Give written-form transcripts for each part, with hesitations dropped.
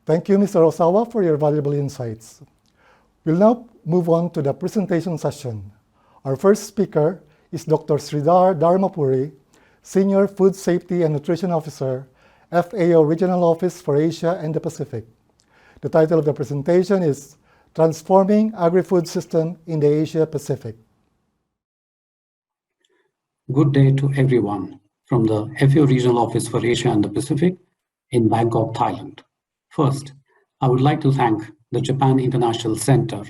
Thank you, Mr. Osawa, for your valuable insights. We'll now move on to the presentation session. Our first speaker is Dr. Sridhar Dharmapuri, Senior Food Safety and Nutrition Officer, FAO Regional Office for Asia and the Pacific. The title of the presentation is Transforming Agri-Food System in the Asia Pacific. Good day to everyone from the FAO Regional Office for Asia and the Pacific in Bangkok, Thailand. First, I would like to thank the Japan International Center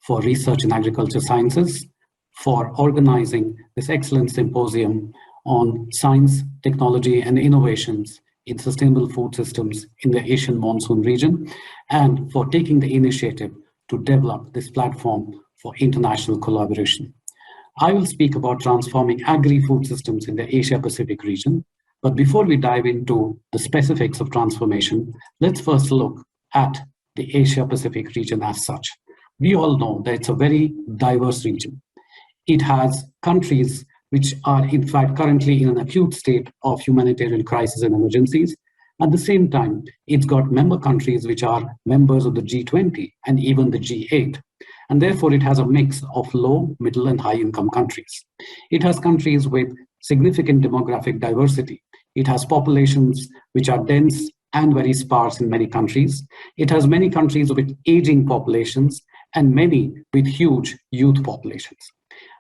for Research in Agriculture Sciences for organizing this excellent symposium on science, technology, and innovations in sustainable food systems in the Asian monsoon region, and for taking the initiative to develop this platform for international collaboration. I will speak about transforming agri-food systems in the Asia-Pacific region, but before we dive into the specifics of transformation, let's first look at the Asia-Pacific region as such. We all know that it's a very diverse region. It has countries which are in fact currently in an acute state of humanitarian crisis and emergencies. At the same time, it's got member countries which are members of the G20 and even the G8. And therefore, it has a mix of low, middle, and high-income countries. It has countries with significant demographic diversity. It has populations which are dense and very sparse in many countries. It has many countries with aging populations and many with huge youth populations.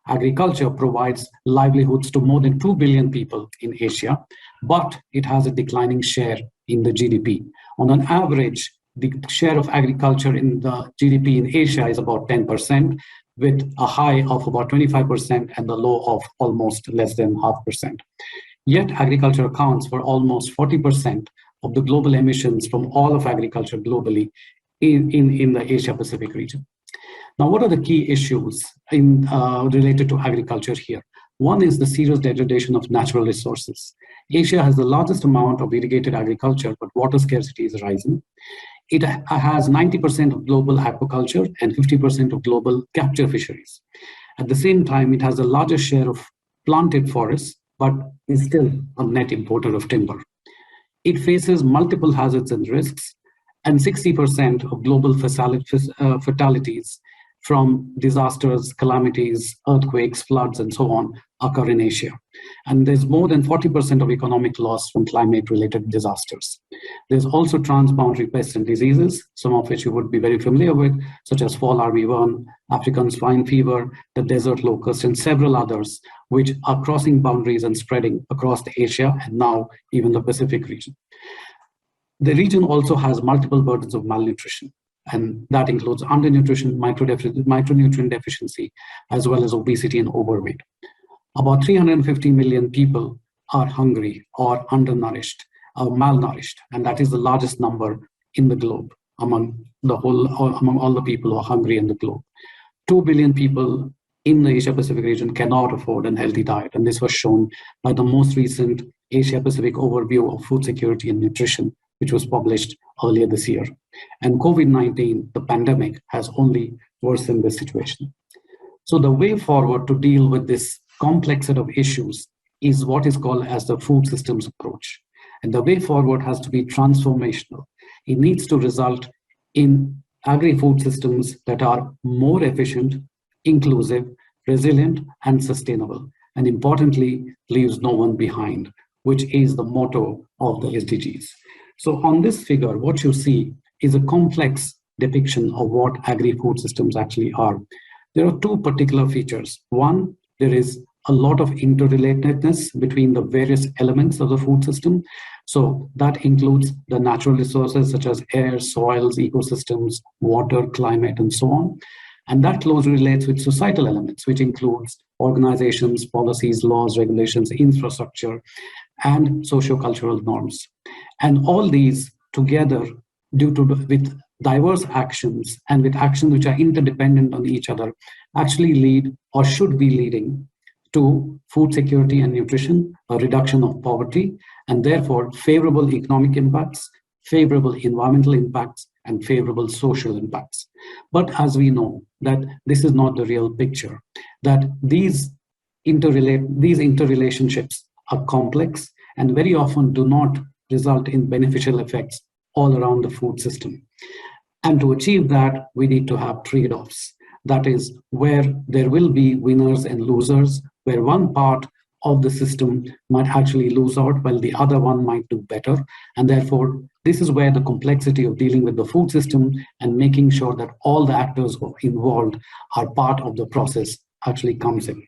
Agriculture provides livelihoods to more than 2 billion people in Asia, but it has a declining share in the GDP. On an average, the share of agriculture in the GDP in Asia is about 10%, with a high of about 25% and the low of almost less than 0.5%. Yet agriculture accounts for almost 40% of the global emissions from all of agriculture globally in the Asia-Pacific region. Now, what are the key issues related to agriculture here? One is the serious degradation of natural resources. Asia has the largest amount of irrigated agriculture, but water scarcity is rising. It has 90% of global aquaculture and 50% of global capture fisheries. At the same time, it has the largest share of planted forests, but is still a net importer of timber. It faces multiple hazards and risks, and 60% of global fatalities from disasters, calamities, earthquakes, floods, and so on occur in Asia. And there's more than 40% of economic loss from climate-related disasters. There's also transboundary pests and diseases, some of which you would be very familiar with, such as fall armyworm, African swine fever, the desert locust, and several others, which are crossing boundaries and spreading across the Asia and now even the Pacific region. The region also has multiple burdens of malnutrition, and that includes undernutrition, micronutrient deficiency, as well as obesity and overweight. About 350 million people are hungry or undernourished or malnourished, and that is the largest number in the globe among all the people who are hungry in the globe. 2 billion people in the Asia-Pacific region cannot afford a healthy diet, and this was shown by the most recent Asia-Pacific overview of food security and nutrition, which was published earlier this year. And COVID-19, the pandemic, has only worsened this situation. So the way forward to deal with this complex set of issues is what is called as the food systems approach. And the way forward has to be transformational. It needs to result in agri-food systems that are more efficient, inclusive, resilient, and sustainable. And importantly, leaves no one behind, which is the motto of the SDGs. So on this figure, what you see is a complex depiction of what agri-food systems actually are. There are two particular features. One, there is a lot of interrelatedness between the various elements of the food system. So that includes the natural resources such as air, soils, ecosystems, water, climate, and so on. And that closely relates with societal elements, which includes organizations, policies, laws, regulations, infrastructure, and socio-cultural norms. And all these together, with diverse actions and with actions which are interdependent on each other, actually lead or should be leading to food security and nutrition, a reduction of poverty, and therefore favorable economic impacts, favorable environmental impacts, and favorable social impacts. But as we know that this is not the real picture, that these interrelationships are complex and very often do not result in beneficial effects all around the food system. And to achieve that, we need to have trade-offs. That is, where there will be winners and losers, where one part of the system might actually lose out while the other one might do better. And therefore, this is where the complexity of dealing with the food system and making sure that all the actors involved are part of the process actually comes in.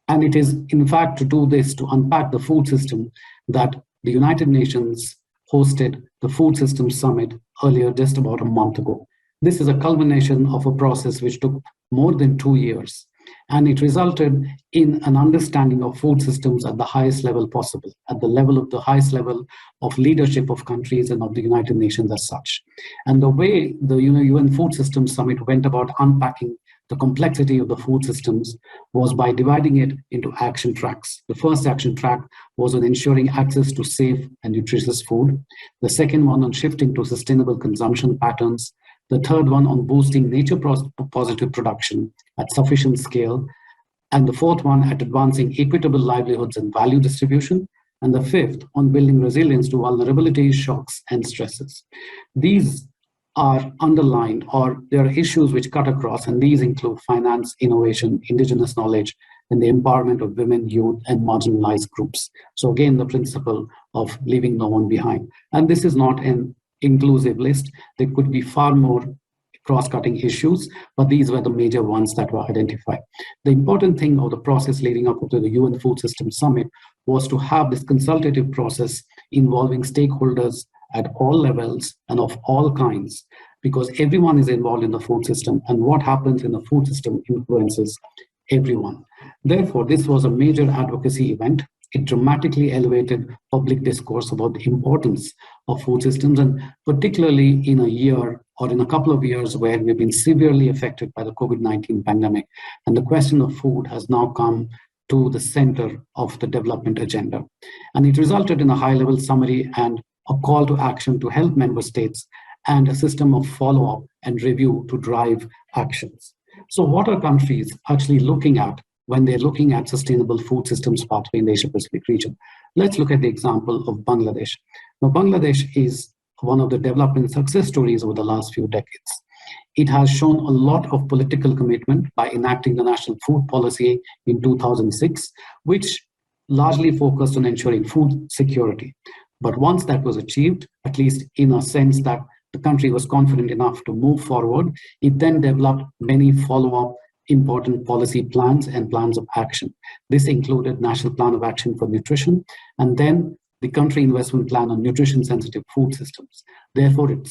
And it is, in fact, to do this, to unpack the food system, that the United Nations hosted the Food Systems Summit earlier, just about a month ago. This is a culmination of a process which took more than 2 years, and it resulted in an understanding of food systems at the highest level possible, at the level of the highest level of leadership of countries and of the United Nations as such. And the way the UN Food Systems Summit went about unpacking the complexity of the food systems was by dividing it into action tracks. The first action track was on ensuring access to safe and nutritious food. The second one on shifting to sustainable consumption patterns. The third one on boosting nature-positive production at sufficient scale. And the fourth one at advancing equitable livelihoods and value distribution. And the fifth on building resilience to vulnerabilities, shocks, and stresses. These are underlined, or there are issues which cut across, and these include finance, innovation, indigenous knowledge, and the empowerment of women, youth, and marginalized groups. So again, the principle of leaving no one behind. And this is not an inclusive list. There could be far more cross-cutting issues, but these were the major ones that were identified. The important thing of the process leading up to the UN Food Systems Summit was to have this consultative process involving stakeholders at all levels and of all kinds, because everyone is involved in the food system, and what happens in the food system influences everyone. Therefore, this was a major advocacy event. It dramatically elevated public discourse about the importance of food systems, and particularly in a year or in a couple of years where we've been severely affected by the COVID-19 pandemic, and the question of food has now come to the center of the development agenda. And it resulted in a high-level summary and a call to action to help member states and a system of follow-up and review to drive actions. So what are countries actually looking at when they're looking at sustainable food systems pathway in the Asia-Pacific region? Let's look at the example of Bangladesh. Now, Bangladesh is one of the development success stories over the last few decades. It has shown a lot of political commitment by enacting the National Food Policy in 2006, which largely focused on ensuring food security. But once that was achieved, at least in a sense that the country was confident enough to move forward, it then developed many follow-up important policy plans and plans of action. This included National Plan of Action for Nutrition, and then the Country Investment Plan on Nutrition-Sensitive Food Systems. Therefore, it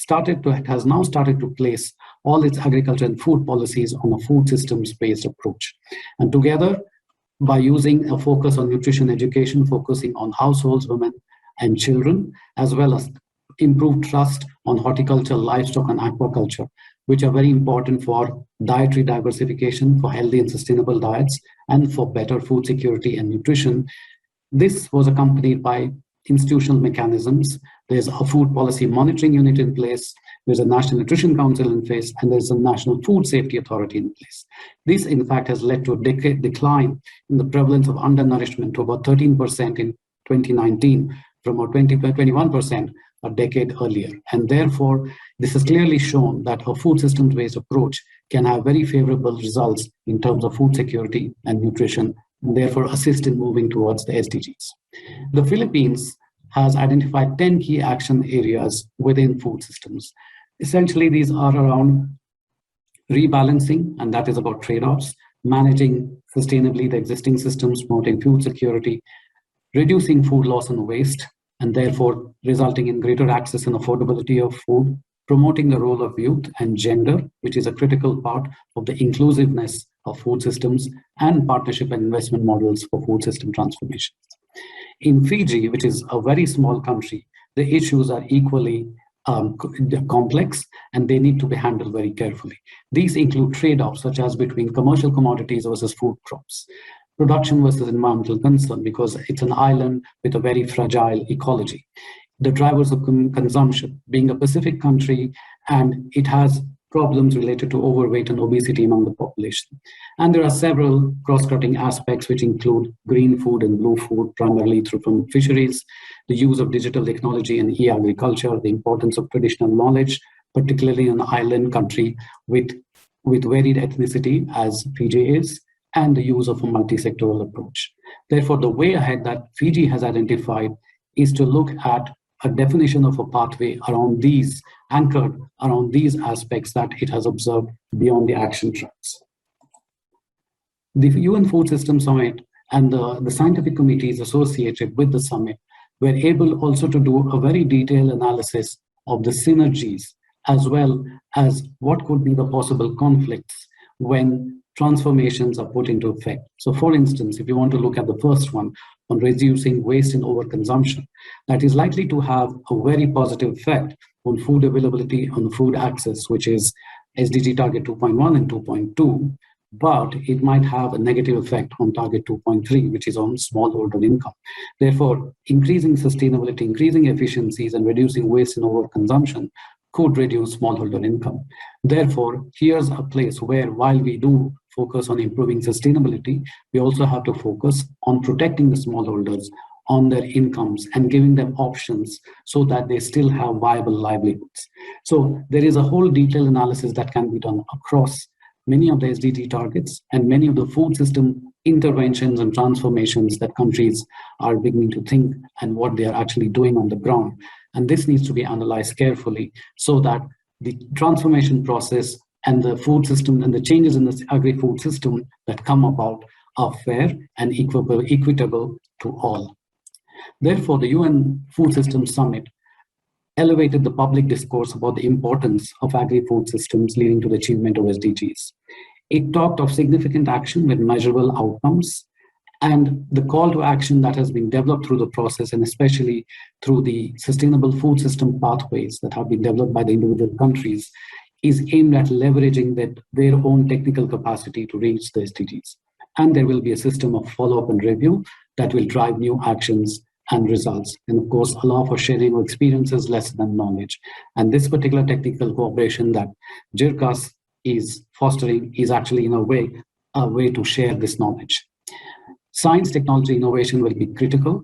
has now started to place all its agriculture and food policies on a food systems-based approach. And together, by using a focus on nutrition education, focusing on households, women, and children, as well as improved trust on horticulture, livestock, and aquaculture, which are very important for dietary diversification, for healthy and sustainable diets, and for better food security and nutrition. This was accompanied by institutional mechanisms. There's a food policy monitoring unit in place, there's a National Nutrition Council in place, and there's a National Food Safety Authority in place. This, in fact, has led to a decline in the prevalence of undernourishment to about 13% in 2019, from about 21% a decade earlier. And therefore, this has clearly shown that a food systems-based approach can have very favorable results in terms of food security and nutrition, and therefore assist in moving towards the SDGs. The Philippines has identified 10 key action areas within food systems. Essentially, these are around rebalancing, and that is about trade-offs, managing sustainably the existing systems, promoting food security, reducing food loss and waste, and therefore resulting in greater access and affordability of food, promoting the role of youth and gender, which is a critical part of the inclusiveness of food systems, and partnership and investment models for food system transformations. In Fiji, which is a very small country, the issues are equally complex, and they need to be handled very carefully. These include trade-offs such as between commercial commodities versus food crops, production versus environmental concern, because it's an island with a very fragile ecology. The drivers of consumption, being a Pacific country, and it has problems related to overweight and obesity among the population. And there are several cross-cutting aspects which include green food and blue food, primarily from fisheries, the use of digital technology and e-agriculture, the importance of traditional knowledge, particularly in an island country with varied ethnicity as Fiji is, and the use of a multi-sectoral approach. Therefore, the way ahead that Fiji has identified is to look at a definition of a pathway around these, anchored around these aspects that it has observed beyond the action tracks. The UN Food Systems Summit and the scientific committees associated with the summit were able also to do a very detailed analysis of the synergies as well as what could be the possible conflicts when transformations are put into effect. So for instance, if you want to look at the first one on reducing waste and overconsumption, that is likely to have a very positive effect on food availability, on food access, which is SDG target 2.1 and 2.2, but it might have a negative effect on target 2.3, which is on smallholder income. Therefore, increasing sustainability, increasing efficiencies, and reducing waste and overconsumption could reduce smallholder income. Therefore, here's a place where while we do focus on improving sustainability, we also have to focus on protecting the smallholders on their incomes and giving them options so that they still have viable livelihoods. So there is a whole detailed analysis that can be done across many of the SDG targets and many of the food system interventions and transformations that countries are beginning to think and what they are actually doing on the ground. And this needs to be analyzed carefully so that the transformation process and the food system and the changes in the agri-food system that come about are fair and equitable to all. Therefore, the UN Food Systems Summit elevated the public discourse about the importance of agri-food systems leading to the achievement of SDGs. It talked of significant action with measurable outcomes, and the call to action that has been developed through the process, and especially through the sustainable food system pathways that have been developed by the individual countries, is aimed at leveraging their own technical capacity to reach the SDGs. And there will be a system of follow-up and review that will drive new actions and results, and of course allow for sharing of experiences less than knowledge. And this particular technical cooperation that JIRCAS is fostering is actually in a way to share this knowledge. Science, technology, innovation will be critical.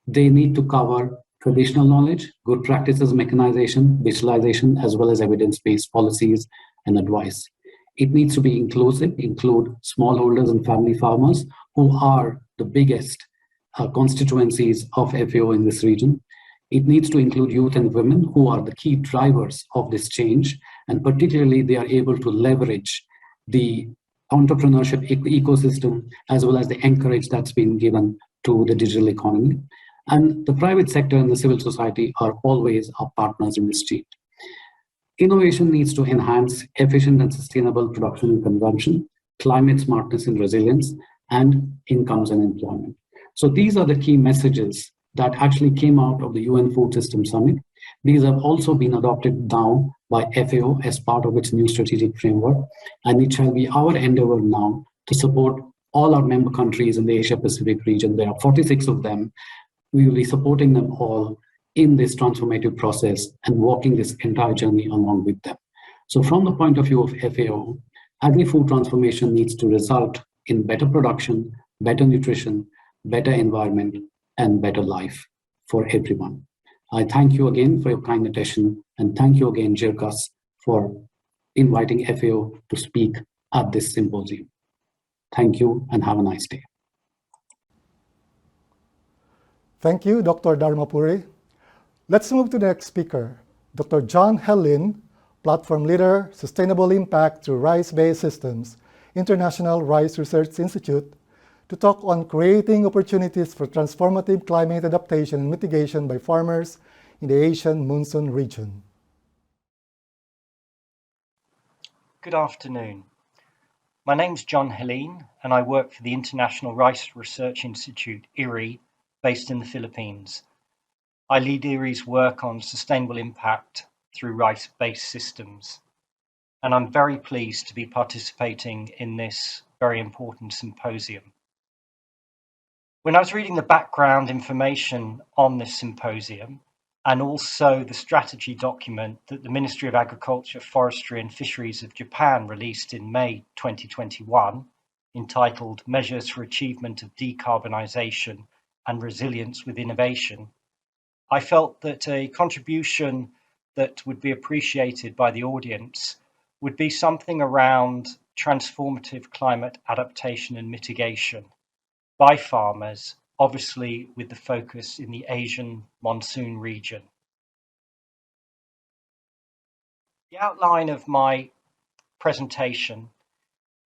They need to cover traditional knowledge, good practices, mechanization, digitalization, as well as evidence-based policies and advice. It needs to be inclusive, include smallholders and family farmers who are the biggest constituencies of FAO in this region. It needs to include youth and women who are the key drivers of this change, and particularly they are able to leverage the entrepreneurship ecosystem as well as the encourage that's been given to the digital economy. And the private sector and the civil society are always our partners in this change. Innovation needs to enhance efficient and sustainable production and consumption, climate smartness and resilience, and incomes and employment. So these are the key messages that actually came out of the UN Food Systems Summit. These have also been adopted now by FAO as part of its new strategic framework, and it shall be our endeavor now to support all our member countries in the Asia-Pacific region. There are 46 of them. We will be supporting them all in this transformative process and walking this entire journey along with them. So from the point of view of FAO, agri-food transformation needs to result in better production, better nutrition, better environment, and better life for everyone. I thank you again for your kind attention, and thank you again, JIRCAS, for inviting FAO to speak at this symposium. Thank you and have a nice day. Thank you, Dr. Dharmapuri. Let's move to the next speaker, Dr. John Hellin, Platform Leader, Sustainable Impact through Rice-Based Systems, International Rice Research Institute, to talk on creating opportunities for transformative climate adaptation and mitigation by farmers in the Asian monsoon region. Good afternoon. My name's John Hellin, and I work for the International Rice Research Institute, IRRI, based in the Philippines. I lead IRRI's work on sustainable impact through rice-based systems, and I'm very pleased to be participating in this very important symposium. When I was reading the background information on this symposium, and also the strategy document that the Ministry of Agriculture, Forestry and Fisheries of Japan released in May 2021, entitled Measures for Achievement of Decarbonisation and Resilience with Innovation, I felt that a contribution that would be appreciated by the audience would be something around transformative climate adaptation and mitigation by farmers, obviously with the focus in the Asian monsoon region. The outline of my presentation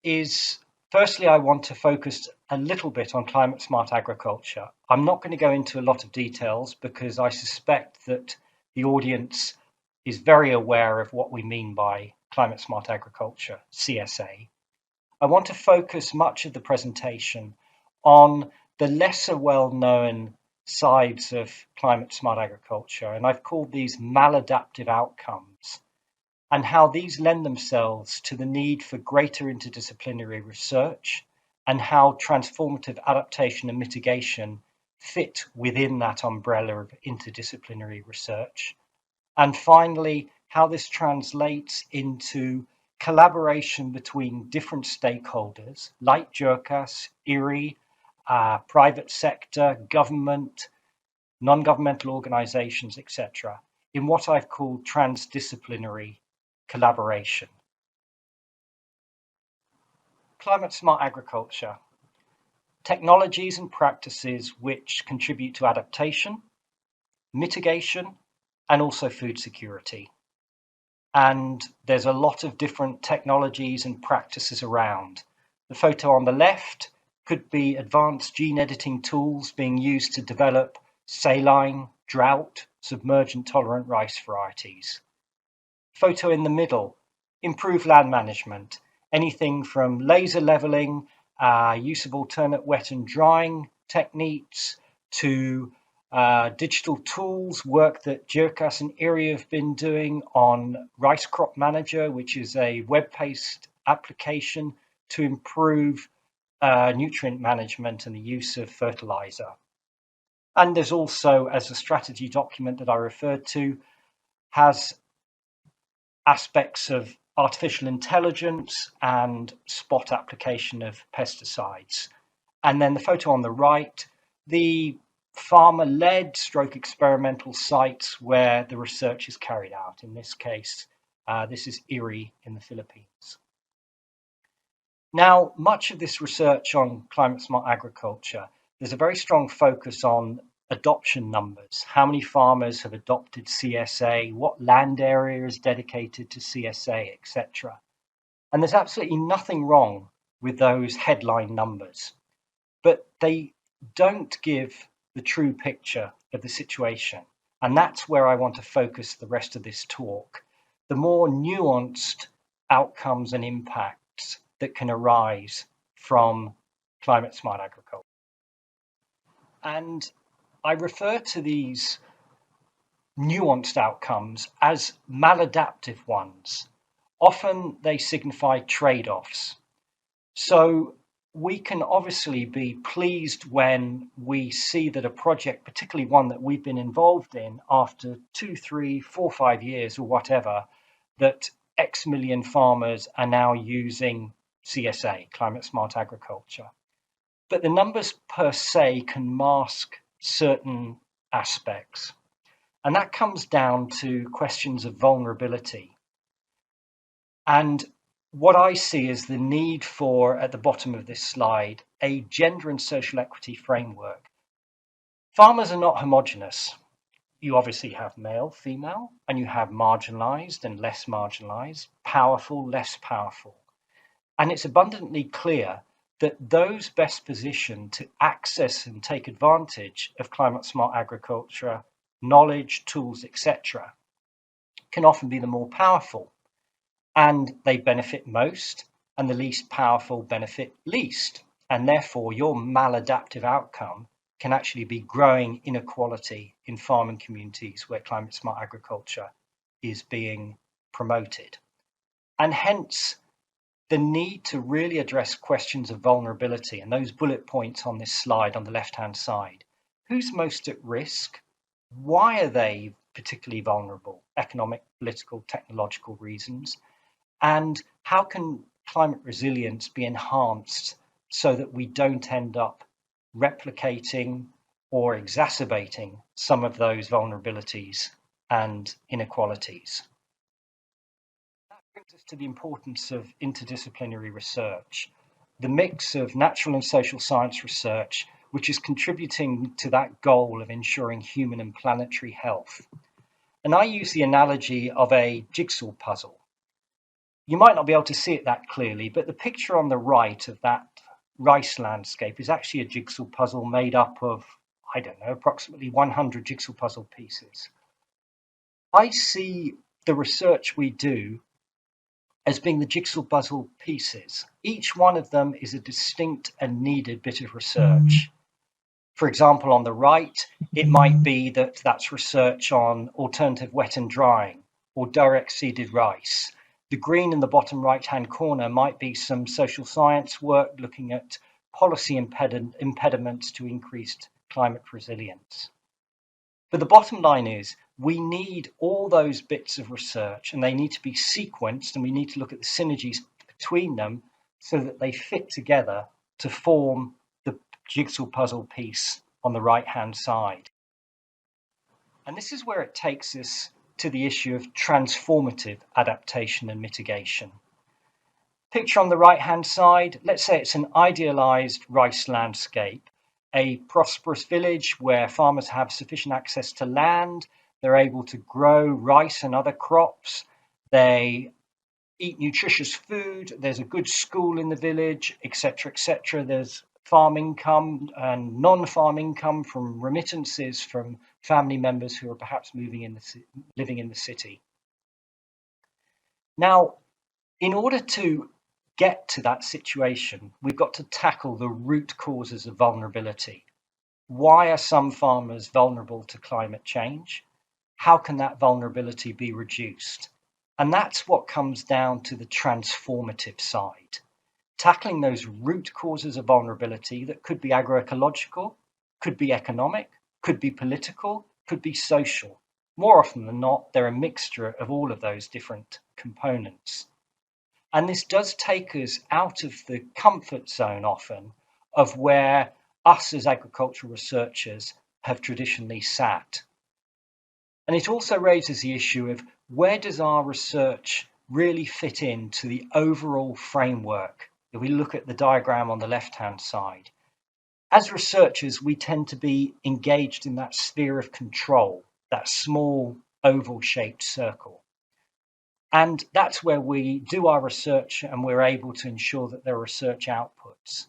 is, firstly, I want to focus a little bit on climate smart agriculture. I'm not going to go into a lot of details because I suspect that the audience is very aware of what we mean by climate smart agriculture, CSA. I want to focus much of the presentation on the lesser well-known sides of climate smart agriculture, and I've called these maladaptive outcomes, and how these lend themselves to the need for greater interdisciplinary research and how transformative adaptation and mitigation fit within that umbrella of interdisciplinary research. And finally, how this translates into collaboration between different stakeholders like JIRCAS, IRRI, private sector, government, non-governmental organizations, etc., in what I've called transdisciplinary collaboration. Climate smart agriculture. Technologies and practices which contribute to adaptation, mitigation, and also food security. And there's a lot of different technologies and practices around. The photo on the left could be advanced gene editing tools being used to develop saline, drought, submergent tolerant rice varieties. Photo in the middle, improved land management, anything from laser leveling, use of alternate wet and drying techniques, to digital tools, work that JIRCAS and IRRI have been doing on Rice Crop Manager, which is a web-based application to improve nutrient management and the use of fertilizer. And there's also, as a strategy document that I referred to, has aspects of artificial intelligence and spot application of pesticides. And then the photo on the right, the farmer-led stroke experimental sites where the research is carried out. In this case, this is IRRI in the Philippines. Now, much of this research on climate smart agriculture, there's a very strong focus on adoption numbers. How many farmers have adopted CSA? What land area is dedicated to CSA, etc. And there's absolutely nothing wrong with those headline numbers, but they don't give the true picture of the situation. And that's where I want to focus the rest of this talk. The more nuanced outcomes and impacts that can arise from climate smart agriculture. And I refer to these nuanced outcomes as maladaptive ones. Often they signify trade-offs. So we can obviously be pleased when we see that a project, particularly one that we've been involved in after 2, 3, 4, 5 years or whatever, that X million farmers are now using CSA, climate smart agriculture. But the numbers per se can mask certain aspects. And that comes down to questions of vulnerability. And what I see is the need for, at the bottom of this slide, a gender and social equity framework. Farmers are not homogenous. You obviously have male, female, and you have marginalized and less marginalized, powerful, less powerful. And it's abundantly clear that those best positioned to access and take advantage of climate smart agriculture, knowledge, tools, etc., can often be the more powerful. And they benefit most, and the least powerful benefit least. And therefore, your maladaptive outcome can actually be growing inequality in farming communities where climate smart agriculture is being promoted. And hence, the need to really address questions of vulnerability, and those bullet points on this slide on the left-hand side. Who's most at risk? Why are they particularly vulnerable, economic, political, technological reasons? And how can climate resilience be enhanced so that we don't end up replicating or exacerbating some of those vulnerabilities and inequalities? That brings us to the importance of interdisciplinary research, the mix of natural and social science research, which is contributing to that goal of ensuring human and planetary health. And I use the analogy of a jigsaw puzzle. You might not be able to see it that clearly, but the picture on the right of that rice landscape is actually a jigsaw puzzle made up of, I don't know, approximately 100 jigsaw puzzle pieces. I see the research we do as being the jigsaw puzzle pieces. Each one of them is a distinct and needed bit of research. For example, on the right, it might be that that's research on alternative wet and drying or direct seeded rice. The green in the bottom right-hand corner might be some social science work looking at policy impediments to increased climate resilience. But the bottom line is we need all those bits of research, and they need to be sequenced, and we need to look at the synergies between them so that they fit together to form the jigsaw puzzle piece on the right-hand side. And this is where it takes us to the issue of transformative adaptation and mitigation. Picture on the right-hand side, let's say it's an idealized rice landscape, a prosperous village where farmers have sufficient access to land, they're able to grow rice and other crops, they eat nutritious food, there's a good school in the village, etc., etc. There's farm income and non-farm income from remittances from family members who are perhaps living in the city. Now, in order to get to that situation, we've got to tackle the root causes of vulnerability. Why are some farmers vulnerable to climate change? How can that vulnerability be reduced? And that's what comes down to the transformative side. Tackling those root causes of vulnerability that could be agroecological, could be economic, could be political, could be social. More often than not, they're a mixture of all of those different components. And this does take us out of the comfort zone often of where us as agricultural researchers have traditionally sat. And it also raises the issue of where does our research really fit into the overall framework? If we look at the diagram on the left-hand side, as researchers, we tend to be engaged in that sphere of control, that small oval-shaped circle. And that's where we do our research and we're able to ensure that there are research outputs.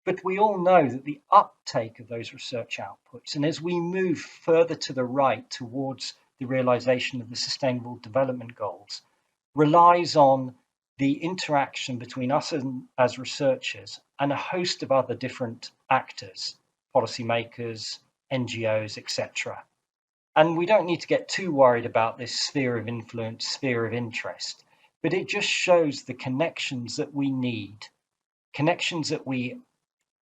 But we all know that the uptake of those research outputs, and as we move further to the right towards the realization of the Sustainable Development Goals, relies on the interaction between us as researchers and a host of other different actors, policymakers, NGOs, etc. And we don't need to get too worried about this sphere of influence, sphere of interest, but it just shows the connections that we need, connections that we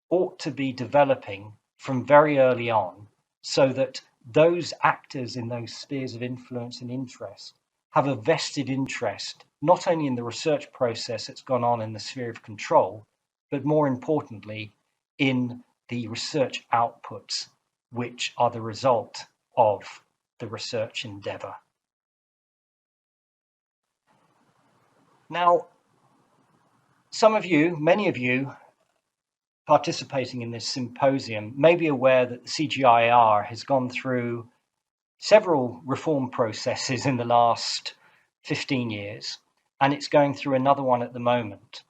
ought to be developing from very early on so that those actors in those spheres of influence and interest have a vested interest, not only in the research process that's gone on in the sphere of control, but more importantly, in the research outputs, which are the result of the research endeavor. Now, some of you, many of you, participating in this symposium may be aware that the CGIAR has gone through several reform processes in the last 15 years, and it's going through another one at the moment.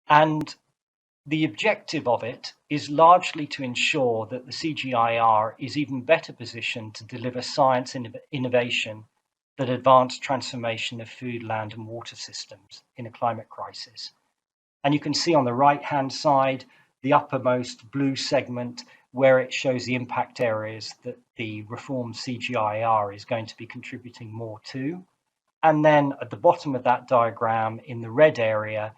And the objective of it is largely to ensure that the CGIAR is even better positioned to deliver science and innovation that advance transformation of food, land, and water systems in a climate crisis. And you can see on the right-hand side, the uppermost blue segment where it shows the impact areas that the reformed CGIAR is going to be contributing more to. And then at the bottom of that diagram in the red area,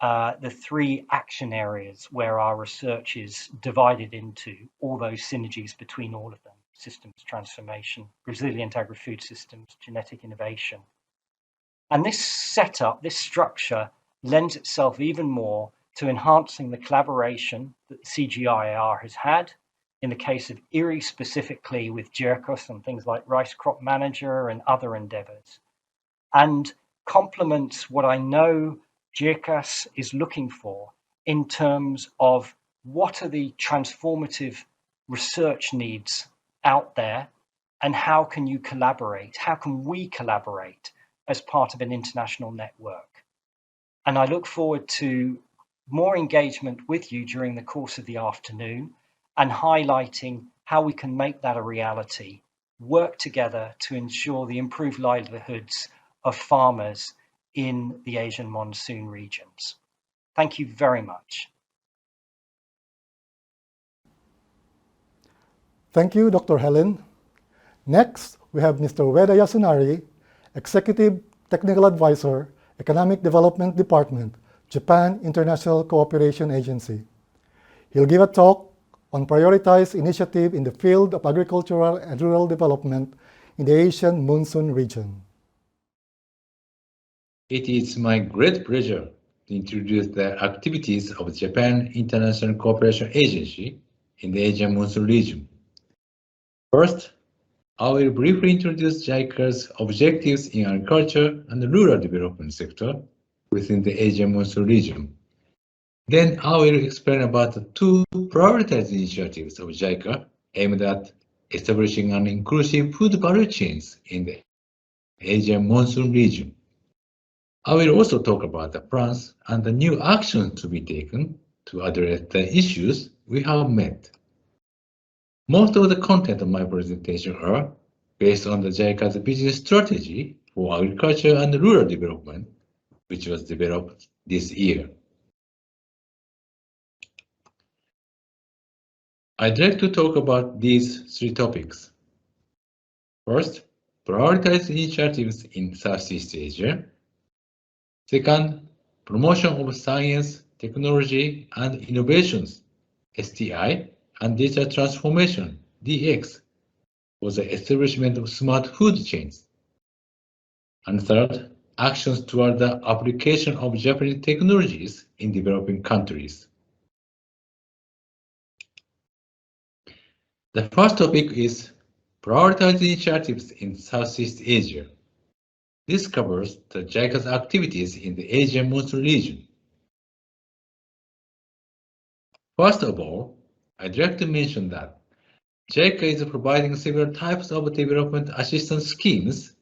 the three action areas where our research is divided into, all those synergies between all of them. systems transformation, resilient agri-food systems, genetic innovation. And this setup, this structure, lends itself even more to enhancing the collaboration that the CGIAR has had, in the case of IRRI specifically with JIRCAS on things like Rice Crop Manager and other endeavors, and complements what I know JIRCAS is looking for in terms of what are the transformative research needs out there and how can you collaborate? How can we collaborate as part of an international network? And I look forward to more engagement with you during the course of the afternoon and highlighting how we can make that a reality, work together to ensure the improved livelihoods of farmers in the Asian monsoon regions. Thank you very much. Thank you, Dr. Helen. Next, we have Mr. Ueda Yasunari, Executive Technical Advisor, Economic Development Department, Japan International Cooperation Agency. He'll give a talk on prioritized initiative in the field of agricultural and rural development in the Asian monsoon region. It is my great pleasure to introduce the activities of Japan International Cooperation Agency in the Asian monsoon region. First, I will briefly introduce JICA's objectives in agriculture and the rural development sector within the Asian monsoon region. Then I will explain about the two prioritized initiatives of JICA aimed at establishing an inclusive food value chains in the Asian monsoon region. I will also talk about the plans and the new actions to be taken to address the issues we have met. Most of the content of my presentation are based on the JICA's business strategy for agriculture and rural development, which was developed this year. I'd like to talk about these three topics. First, prioritized initiatives in Southeast Asia. Second, promotion of science, technology, and innovations, STI, and digital transformation, DX, for the establishment of smart food chains. And third, actions toward the application of Japanese technologies in developing countries. The first topic is prioritized initiatives in Southeast Asia. This covers the JICA's activities in the Asian monsoon region. First of all, I'd like to mention that JICA is providing several types of development assistance schemes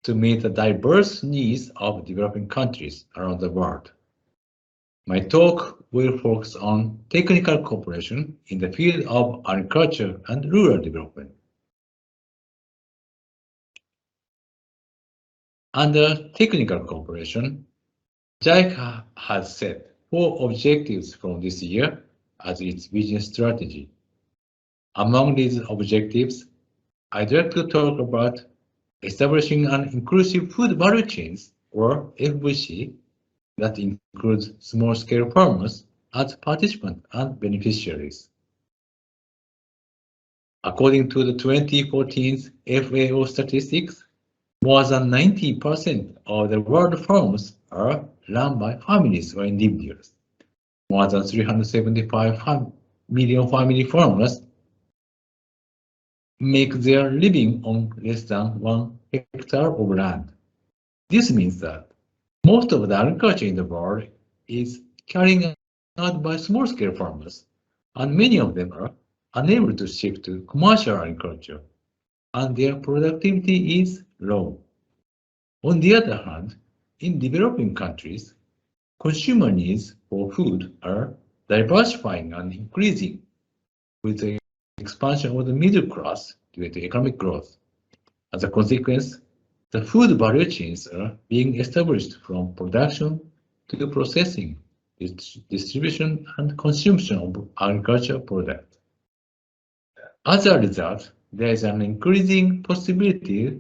to meet the diverse needs of developing countries around the world. My talk will focus on technical cooperation in the field of agriculture and rural development. Under technical cooperation, JICA has set 4 objectives from this year as its business strategy. Among these objectives, I'd like to talk about establishing an inclusive food value chains, or FVC, that includes small-scale farmers as participants and beneficiaries. According to the 2014 FAO statistics, more than 90% of the world farms are run by families or individuals. More than 375 million family farmers make their living on less than 1 hectare of land. This means that most of the agriculture in the world is carried out by small-scale farmers, and many of them are unable to shift to commercial agriculture, and their productivity is low. On the other hand, in developing countries, consumer needs for food are diversifying and increasing with the expansion of the middle class due to economic growth. As a consequence, the food value chains are being established from production to processing, distribution, and consumption of agricultural products. As a result, there is an increasing possibility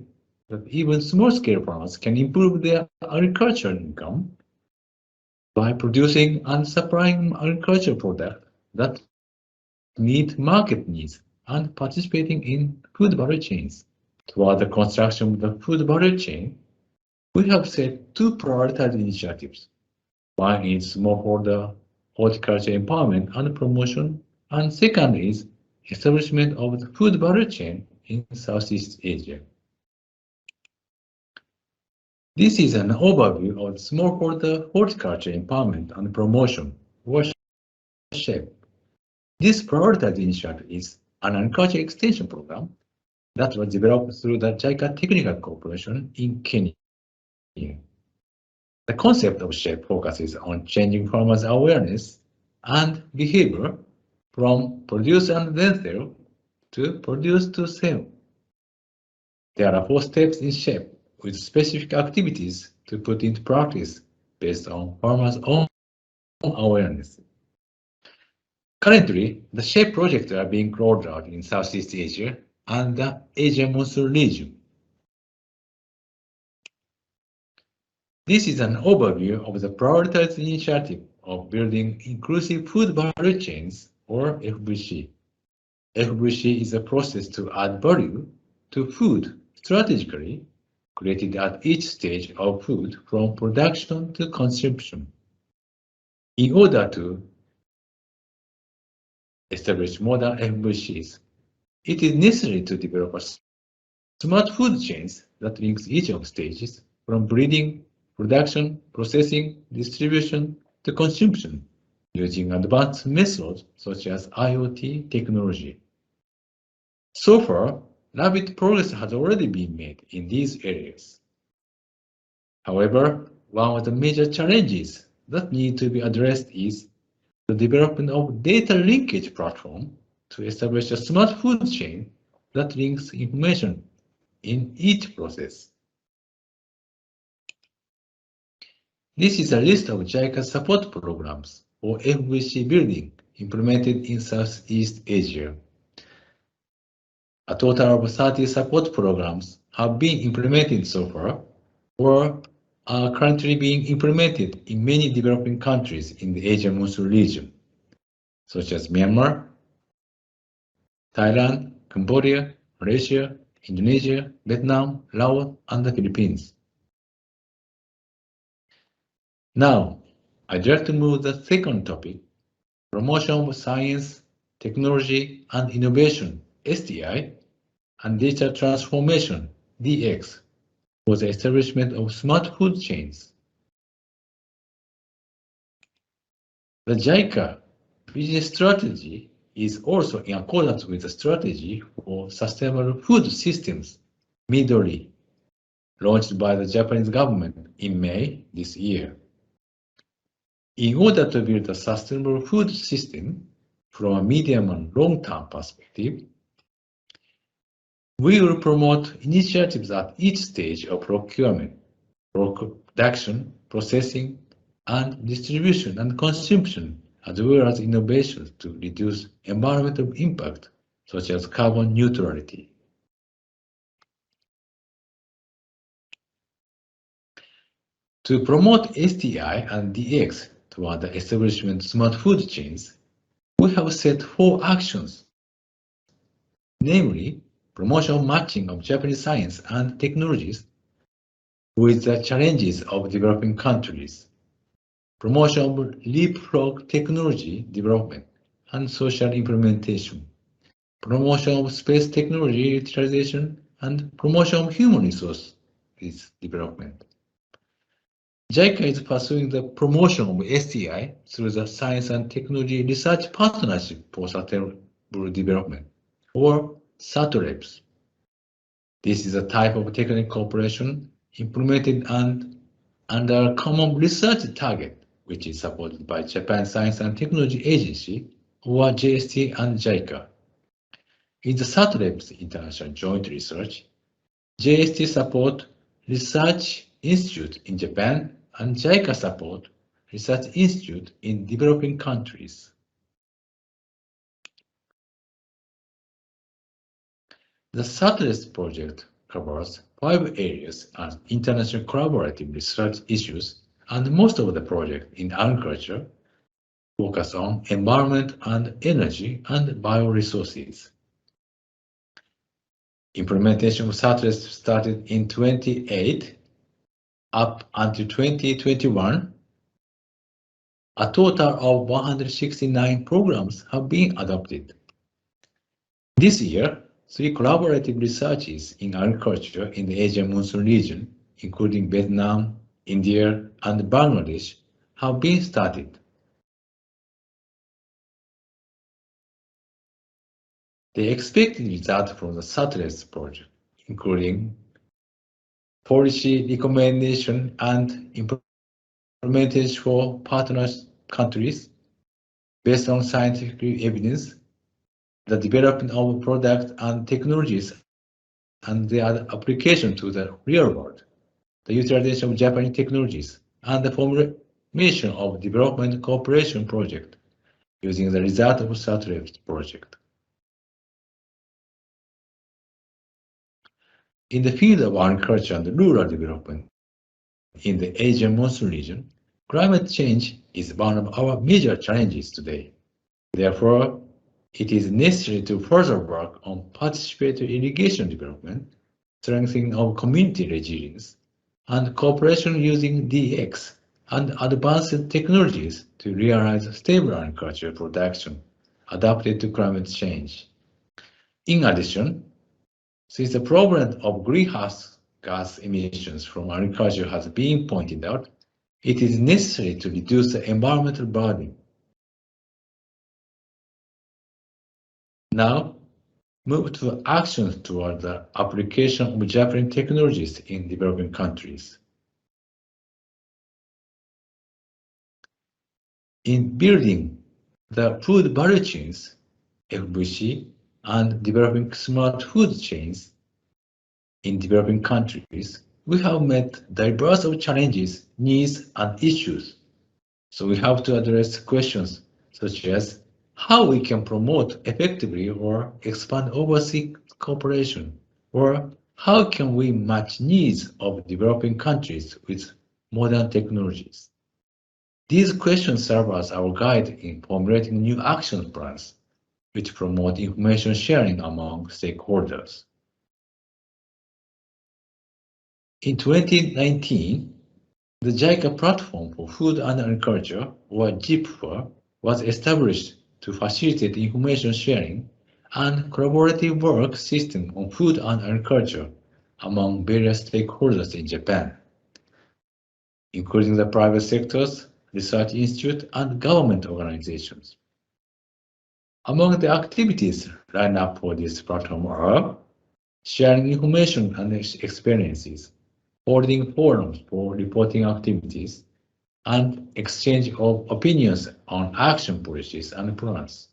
that even small-scale farmers can improve their agricultural income by producing and supplying agricultural products that meet market needs and participating in food value chains. Toward the construction of the food value chain, we have set two prioritized initiatives. One is smallholder horticulture empowerment and promotion, and second is establishment of the food value chain in Southeast Asia. This is an overview of smallholder horticulture empowerment and promotion, or SHEP. This prioritized initiative is an agriculture extension program that was developed through the JIRCAS Technical Corporation in Kenya. The concept of SHEP focuses on changing farmers' awareness and behavior from produce and then sell to produce to sell. There are 4 steps in SHEP with specific activities to put into practice based on farmers' own awareness. Currently, the SHEP projects are being rolled out in Southeast Asia and the Asia monsoon region. This is an overview of the prioritized initiative of building inclusive food value chains, or FVC. FVC is a process to add value to food strategically created at each stage of food from production to consumption. In order to establish modern FVCs, it is necessary to develop a smart food chains that links each of the stages from breeding, production, processing, distribution to consumption using advanced methods such as IoT technology. So far, rapid progress has already been made in these areas. However, one of the major challenges that need to be addressed is the development of data linkage platform to establish a smart food chain that links information in each process. This is a list of JIRCAS support programs for FVC building implemented in Southeast Asia. A total of 30 support programs have been implemented so far, or are currently being implemented in many developing countries in the Asia monsoon region, such as Myanmar, Thailand, Cambodia, Malaysia, Indonesia, Vietnam, Laos, and the Philippines. Now, I'd like to move to the second topic, promotion of science, technology, and innovation, STI, and digital transformation, DX, for the establishment of smart food chains. The JIRCAS business strategy is also in accordance with the strategy for sustainable food systems, Midori, launched by the Japanese government in May this year. In order to build a sustainable food system from a medium and long-term perspective, we will promote initiatives at each stage of procurement, production, processing, and distribution and consumption, as well as innovations to reduce environmental impact, such as carbon neutrality. To promote STI and DX toward the establishment of smart food chains, we have set 4 actions, namely, promotion matching of Japanese science and technologies with the challenges of developing countries, promotion of leapfrog technology development and social implementation, promotion of space technology utilization, and promotion of human resources development. JIRCAS is pursuing the promotion of STI through the Science and Technology Research Partnership for Sustainable Development, or SATREPS. This is a type of technical cooperation implemented under a common research target, which is supported by Japan Science and Technology Agency, or JST, and JIRCAS. In the SATREPS International Joint Research, JST support Research Institute in Japan and JIRCAS support Research Institute in developing countries. The SATREPS project covers 5 areas as international collaborative research issues, and most of the projects in agriculture focus on environment and energy and bioresources. Implementation of SATRES started in 2008 up until 2021. A total of 169 programs have been adopted. This year, 3 collaborative researches in agriculture in the Asian monsoon region, including Vietnam, India, and Bangladesh, have been started. The expected result from the SATRES project, including policy recommendation and implementation for partner countries based on scientific evidence, the development of products and technologies and their application to the real world, the utilization of Japanese technologies, and the formation of development cooperation project using the result of SATRES project. In the field of agriculture and rural development in the Asian monsoon region, climate change is one of our major challenges today. Therefore, it is necessary to further work on participatory irrigation development, strengthening of community resilience, and cooperation using DX and advanced technologies to realize stable agricultural production adapted to climate change. In addition, since the problem of greenhouse gas emissions from agriculture has been pointed out, it is necessary to reduce the environmental burden. Now, move to actions toward the application of Javelin technologies in developing countries. In building the food value chains, FVC, and developing smart food chains in developing countries, we have met diverse of challenges, needs, and issues. So we have to address questions such as how we can promote effectively or expand overseas cooperation, or how can we match needs of developing countries with modern technologies. These questions serve as our guide in formulating new action plans, which promote information sharing among stakeholders. In 2019, the JICA Platform for Food and Agriculture, or JIPFA, was established to facilitate information sharing and collaborative work system on food and agriculture among various stakeholders in Japan, including the private sectors, research institutes, and government organizations. Among the activities lined up for this platform are sharing information and experiences, holding forums for reporting activities, and exchange of opinions on action policies and plans,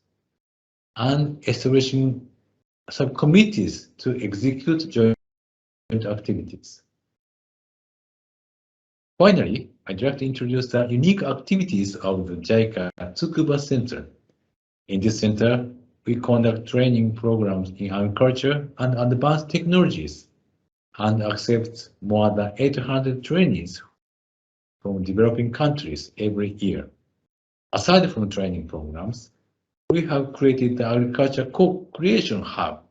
and establishing subcommittees to execute joint activities. Finally, I'd like to introduce the unique activities of the JICA Tsukuba Center. In this center, we conduct training programs in agriculture and advanced technologies and accept more than 800 trainees from developing countries every year. Aside from training programs, we have created the Agriculture Co-Creation Hub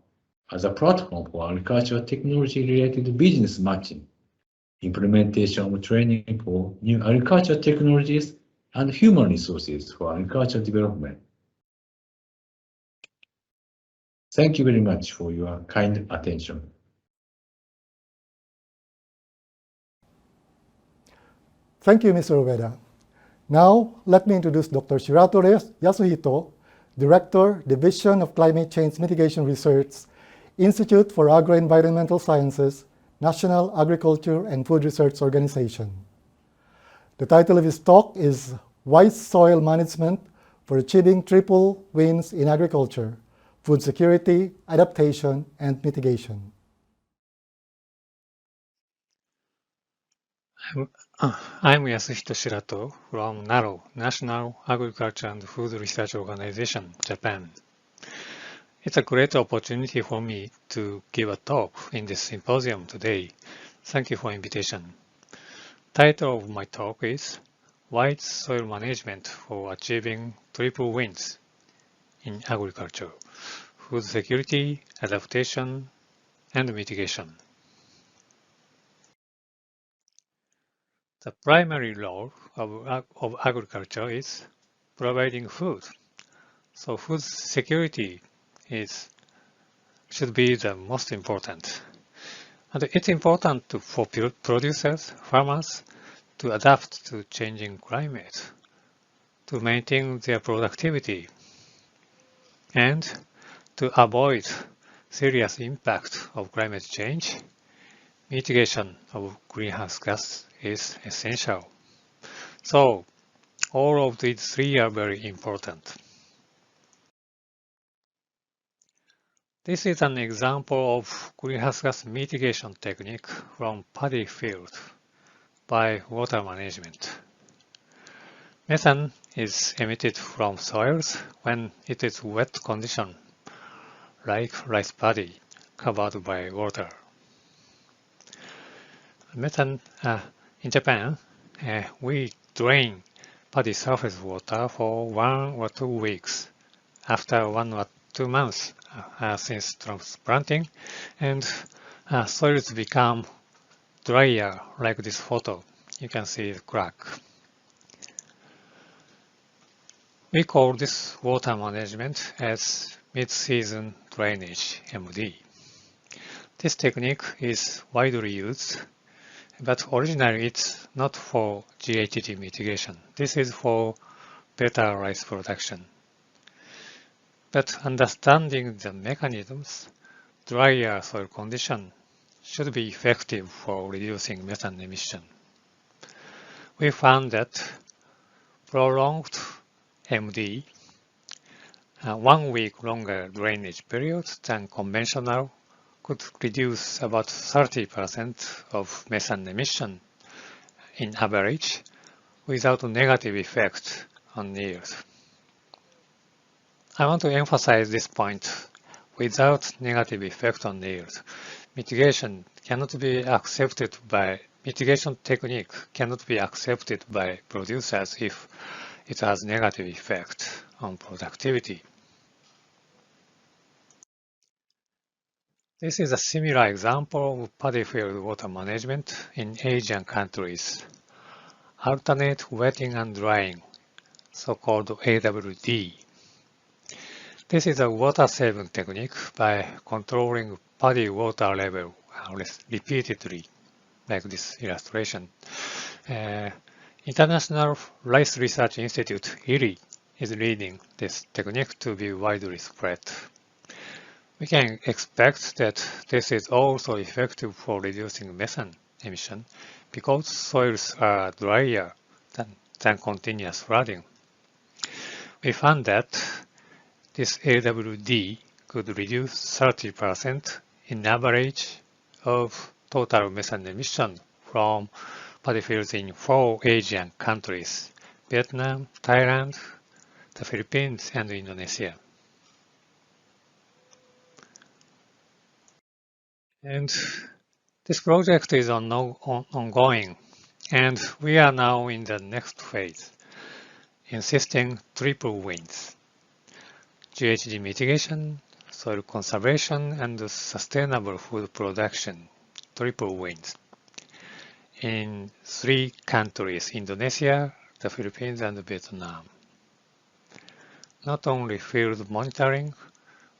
as a platform for agricultural technology-related business matching, implementation of training for new agricultural technologies, and human resources for agricultural development. Thank you very much for your kind attention. Thank you, Mr. Ueda. Now, let me introduce Dr. Shirato Yasuhito, Director, Division of Climate Change Mitigation Research, Institute for Agro-Environmental Sciences, National Agriculture and Food Research Organization. The title of his talk is Wise Soil Management for Achieving Triple Wins in Agriculture, Food Security, Adaptation, and Mitigation. I'm Yasuhito Shirato from NARO, National Agriculture and Food Research Organization, Japan. It's a great opportunity for me to give a talk in this symposium today. Thank you for invitation. Title of my talk is Wise Soil Management for Achieving Triple Wins in Agriculture, Food Security, Adaptation, and mitigation. The primary role of agriculture is providing food. So food security should be the most important. And it's important for producers, farmers, to adapt to changing climate, to maintain their productivity, and to avoid serious impact of climate change. Mitigation of greenhouse gas is essential. So all of these three are very important. This is an example of greenhouse gas mitigation technique from paddy field by water management. Methane is emitted from soils when it is wet condition, like rice paddy covered by water. Methane in Japan, we drain paddy surface water for 1 or 2 weeks after 1 or 2 months since transplanting, and soils become drier like this photo. You can see the crack. We call this water management as mid-season drainage, MD. This technique is widely used, but originally it's not for GHG mitigation. This is for better rice production. But understanding the mechanisms, drier soil condition should be effective for reducing methane emission. We found that prolonged MD, 1 week longer drainage period than conventional, could reduce about 30% of methane emission in average without a negative effect on yield. I want to emphasize this point: without negative effect on yield. Mitigation technique cannot be accepted by producers if it has negative effect on productivity. This is a similar example of paddy field water management in Asian countries. Alternate wetting and drying, so-called AWD. This is a water-saving technique by controlling paddy water level repeatedly, like this illustration. International Rice Research Institute, IRI, is leading this technique to be widely spread. We can expect that this is also effective for reducing methane emission because soils are drier than continuous flooding. We found that this AWD could reduce 30% in average of total methane emission from paddy fields in 4 Asian countries: Vietnam, Thailand, the Philippines, and Indonesia. And this project is ongoing, and we are now in the next phase, insisting triple wins: GHG mitigation, soil conservation, and sustainable food production, triple wins, in 3 countries: Indonesia, the Philippines, and Vietnam. Not only field monitoring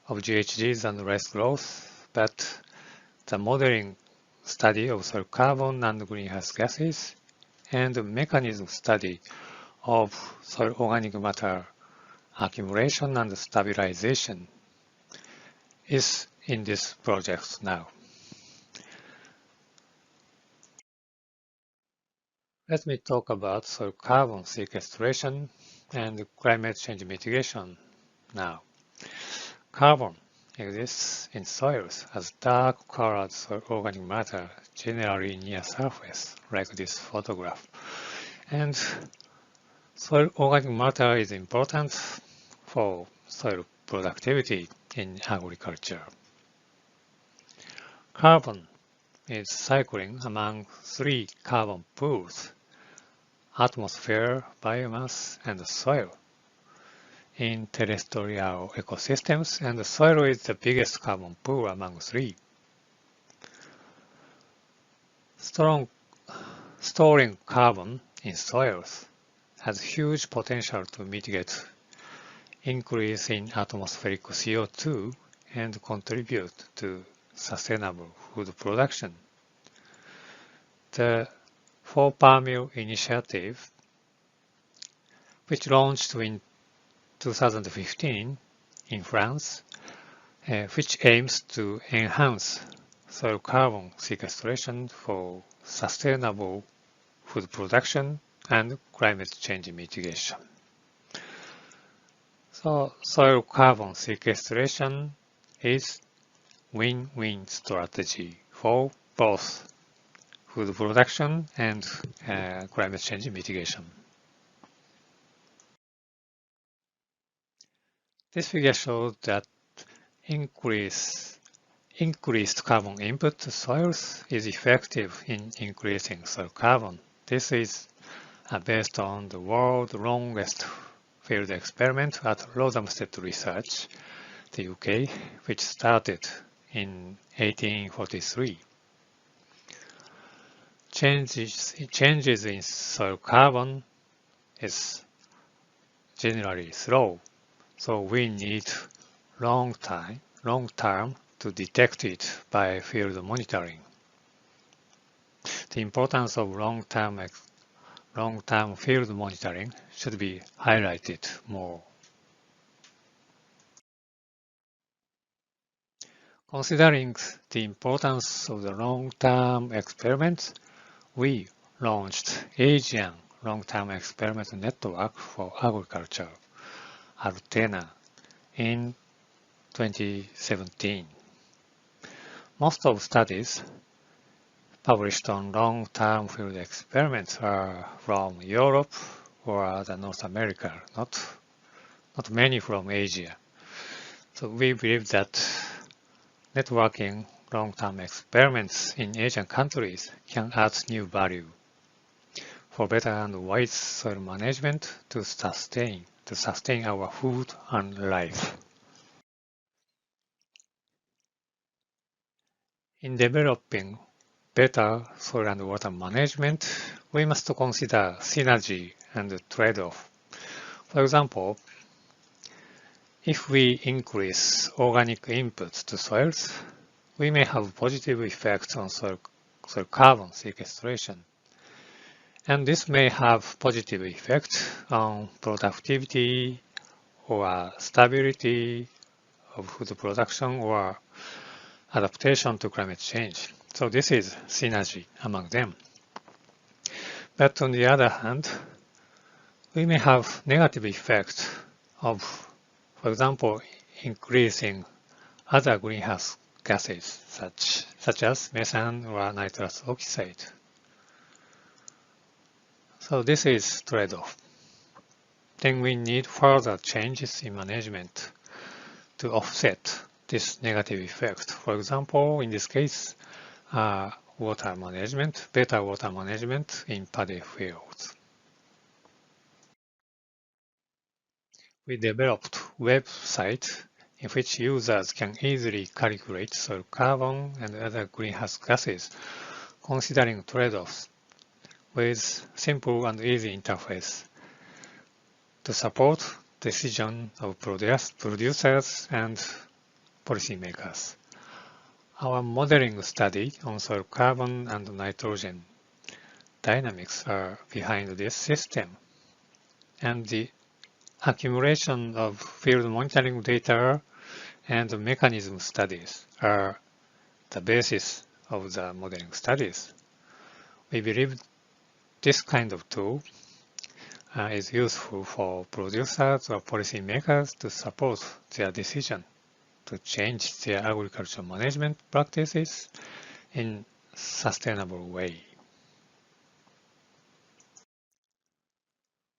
of GHGs and rice growth, but the modeling study of soil carbon and greenhouse gases, and the mechanism study of soil organic matter accumulation and stabilization is in this project now. Let me talk about soil carbon sequestration and climate change mitigation now. Carbon exists in soils as dark-colored soil organic matter, generally near surface, like this photograph. And soil organic matter is important for soil productivity in agriculture. Carbon is cycling among 3 carbon pools: atmosphere, biomass, and soil in terrestrial ecosystems, and the soil is the biggest carbon pool among 3. Storing carbon in soils has huge potential to mitigate increase in atmospheric CO2 and contribute to sustainable food production. The 4-per-meal initiative, which launched in 2015 in France, which aims to enhance soil carbon sequestration for sustainable food production and climate change mitigation. So, soil carbon sequestration is win-win strategy for both food production and climate change mitigation. This figure shows that increased carbon input to soils is effective in increasing soil carbon. This is based on the world's longest field experiment at Rothamsted Research, the UK, which started in 1843. Changes in soil carbon is generally slow, so we need long term to detect it by field monitoring. The importance of long-term field monitoring should be highlighted more. Considering the importance of the long-term experiments, we launched Asian Long-Term Experiment Network for Agriculture, ALTENA, in 2017. Most of studies published on long-term field experiments are from Europe or North America, not many from Asia. So we believe that networking long-term experiments in Asian countries can add new value for better and wise soil management to sustain our food and life. In developing better soil and water management, we must consider synergy and trade-off. For example, if we increase organic input to soils, we may have positive effects on soil carbon sequestration. And this may have positive effects on productivity or stability of food production or adaptation to climate change. So this is synergy among them. But on the other hand, we may have negative effects of, for example, increasing other greenhouse gases such as methane or nitrous oxide. So this is trade-off. Then we need further changes in management to offset this negative effect. For example, in this case, water management, better water management in paddy fields. We developed a website in which users can easily calculate soil carbon and other greenhouse gases, considering trade-offs with simple and easy interface to support decision of producers and policymakers. Our modeling study on soil carbon and nitrogen dynamics are behind this system, and the accumulation of field monitoring data and mechanism studies are the basis of the modeling studies. We believe this kind of tool is useful for producers or policymakers to support their decision to change their agricultural management practices in a sustainable way.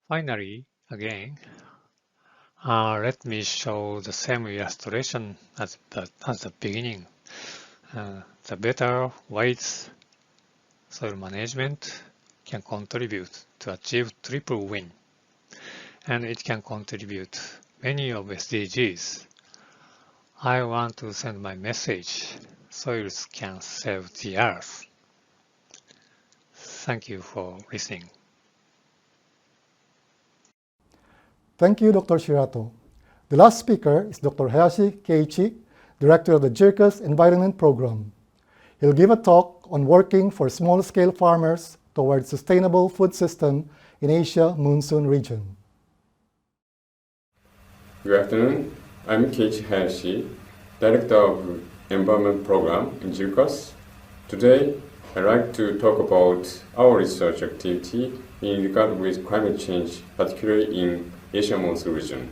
Finally, again, let me show the same illustration as the beginning. The better, wise soil management can contribute to achieve triple win, and it can contribute many of SDGs. I want to send my message: soils can save the earth. Thank you for listening. Thank you, Dr. Shirato. The last speaker is Dr. Hayashi Keiichi, Director of the JIRCAS Environment Program. He'll give a talk on working for small-scale farmers towards sustainable food system in Asia monsoon region. Good afternoon. I'm Keiichi Hayashi, Director of Environment Program in JIRCAS. Today, I'd like to talk about our research activity in regard with climate change, particularly in Asia monsoon region.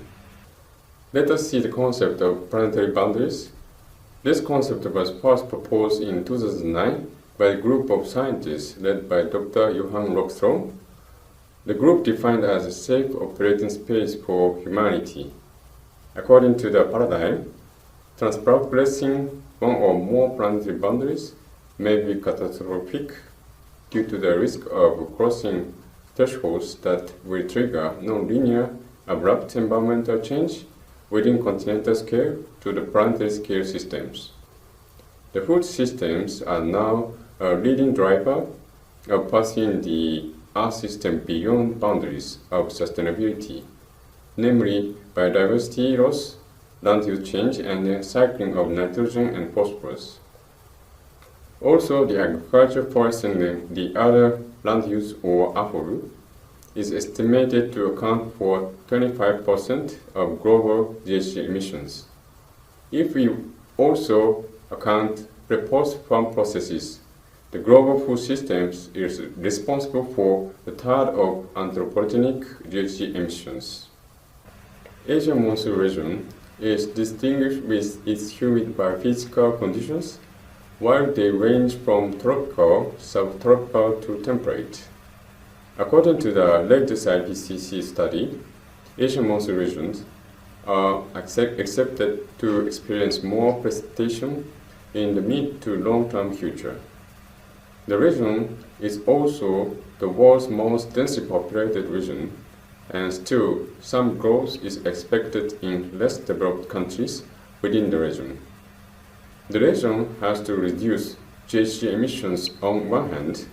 Let us see the concept of planetary boundaries. This concept was first proposed in 2009 by a group of scientists led by Dr. Johan Rockström. The group defined as a safe operating space for humanity. According to the paradigm, transgressing one or more planetary boundaries may be catastrophic due to the risk of crossing thresholds that will trigger non-linear, abrupt environmental change within continental scale to the planetary scale systems. The food systems are now a leading driver of passing the Earth system beyond boundaries of sustainability, namely biodiversity loss, land use change, and the cycling of nitrogen and phosphorus. Also, the agriculture, forest, and the other land use or AFOL is estimated to account for 25% of global GHG emissions. If we also account post-farm processes, the global food systems is responsible for a third of anthropogenic GHG emissions. Asia monsoon region is distinguished with its humid biophysical conditions, while they range from tropical, subtropical to temperate. According to the latest IPCC study, Asian monsoon regions are accepted to experience more precipitation in the mid to long-term future. The region is also the world's most densely populated region, and still some growth is expected in less developed countries within the region. The region has to reduce GHG emissions on one hand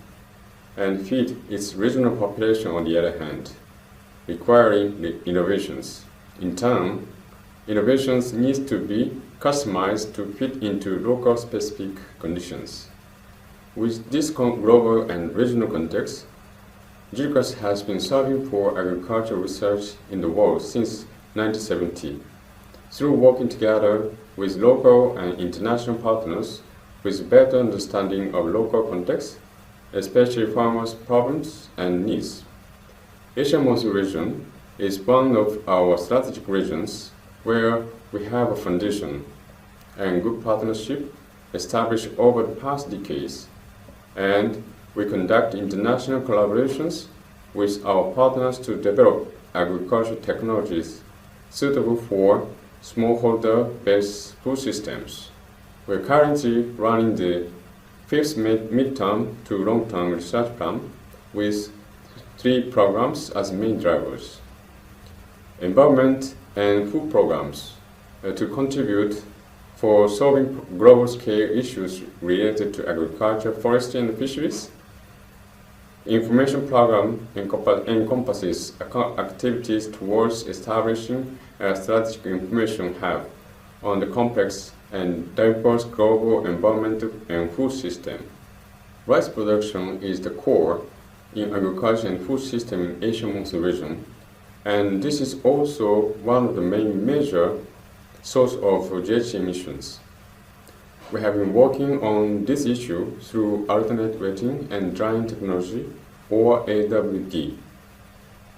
and feed its regional population on the other hand, requiring innovations. In turn, innovations need to be customized to fit into local specific conditions. With this global and regional context, JIRCAS has been serving for agricultural research in the world since 1970. Through working together with local and international partners with better understanding of local context, especially farmers' problems and needs. Asia monsoon region is one of our strategic regions where we have a foundation and good partnership established over the past decades, and we conduct international collaborations with our partners to develop agricultural technologies suitable for smallholder-based food systems. We're currently running the fifth midterm to long-term research plan with 3 programs as main drivers. Environment and food programs to contribute for solving global scale issues related to agriculture, forestry, and fisheries. Information program encompasses activities towards establishing a strategic information hub on the complex and diverse global environmental and food system. Rice production is the core in agriculture and food system in Asia monsoon region, and this is also one of the main major source of GHG emissions. We have been working on this issue through alternate wetting and drying technology, or AWD.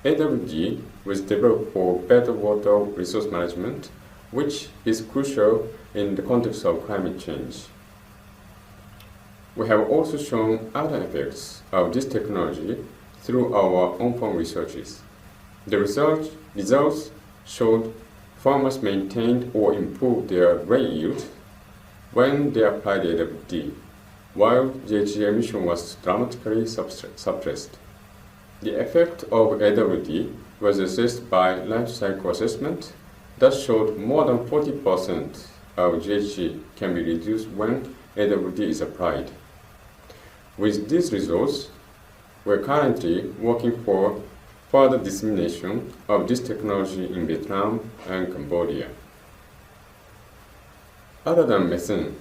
AWD was developed for better water resource management, which is crucial in the context of climate change. We have also shown other effects of this technology through our on-farm researches. The results showed farmers maintained or improved their grain yield when they applied AWD, while GHG emission was dramatically suppressed. The effect of AWD was assessed by life cycle assessment that showed more than 40% of GHG can be reduced when AWD is applied. With these results, We're currently working for further dissemination of this technology in Vietnam and Cambodia. Other than methane,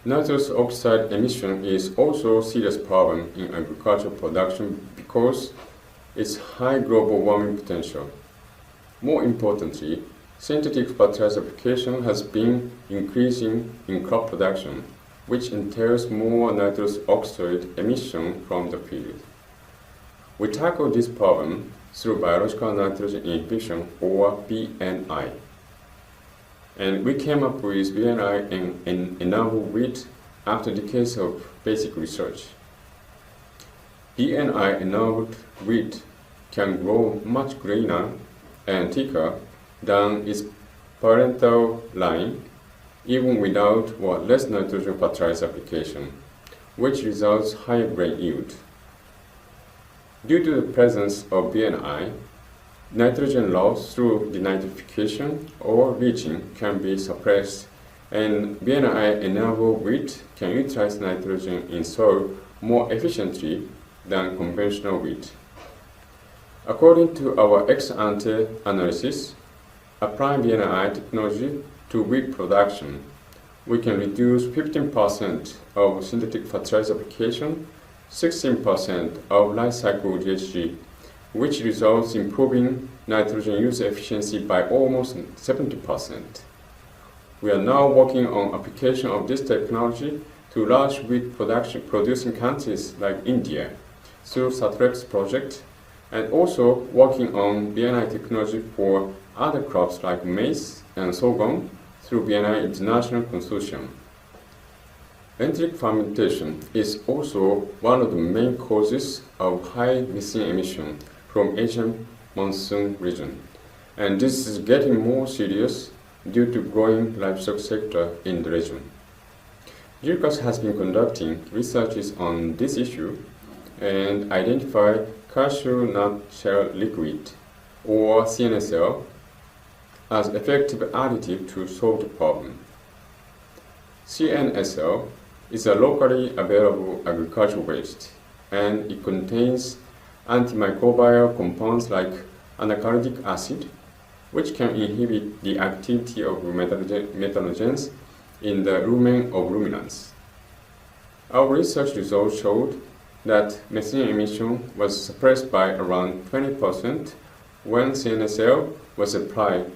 nitrous oxide emission is also a serious problem in agricultural production because its high global warming potential. More importantly, synthetic fertilizer application has been increasing in crop production, which entails more nitrous oxide emission from the field. We tackle this problem through biological nitrogen inhibition, or BNI. And we came up with BNI in enable wheat after decades of basic research. BNI-enabled wheat can grow much greener and thicker than its parental line, even without or less nitrogen fertilizer application, which results higher grain yield. Due to the presence of BNI, nitrogen loss through denitrification or leaching can be suppressed, and BNI-enabled wheat can utilize nitrogen in soil more efficiently than conventional wheat. According to our ex-ante analysis, applying BNI technology to wheat production, we can reduce 15% of synthetic fertilizer application, 16% of life cycle GHG, which results in improving nitrogen use efficiency by almost 70%. We are now working on application of this technology to large wheat producing countries like India through SATREX project, and also working on BNI technology for other crops like maize and sorghum through BNI International Consortium. Enteric fermentation is also one of the main causes of high methane emission from Asian monsoon region, and this is getting more serious due to growing livestock sector in the region. JIRCAS has been conducting researches on this issue and identify cashew nut shell liquid, or CNSL, as effective additive to solve the problem. CNSL is a locally available agricultural waste, and it contains antimicrobial compounds like anacardic acid, which can inhibit the activity of methanogens in the lumen of ruminants. Our research results showed that methane emission was suppressed by around 20% when CNSL was applied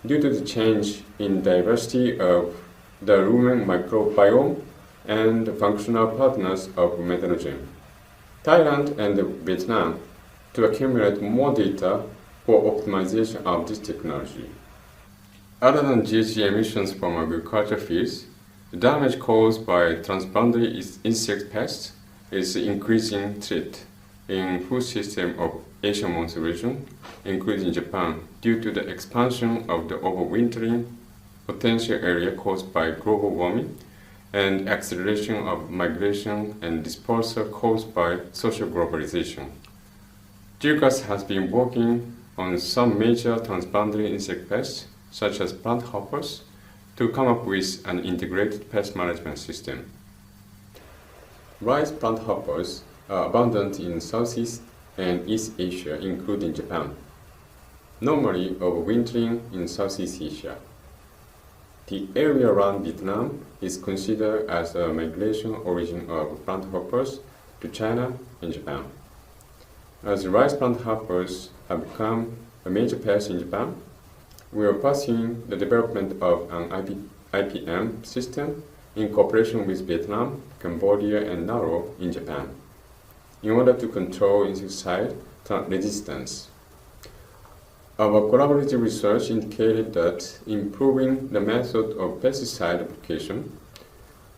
due to the change in diversity of the lumen microbiome and the functional partners of methanogen. Thailand and Vietnam to accumulate more data for optimization of this technology. Other than GHG emissions from agriculture fields, the damage caused by transboundary insect pests is increasing threat in food system of Asian monsoon region, including Japan, due to the expansion of the overwintering potential area caused by global warming and acceleration of migration and dispersal caused by social globalization. JIRCAS has been working on some major transboundary insect pests, such as plant hoppers, to come up with an integrated pest management system. Rice plant hoppers are abundant in Southeast and East Asia, including Japan, normally overwintering in Southeast Asia. The area around Vietnam is considered as a migration origin of plant hoppers to China and Japan. As rice plant hoppers have become a major pest in Japan, we are pursuing the development of an IPM system in cooperation with Vietnam, Cambodia, and Laos in Japan, in order to control insecticide resistance. Our collaborative research indicated that improving the method of pesticide application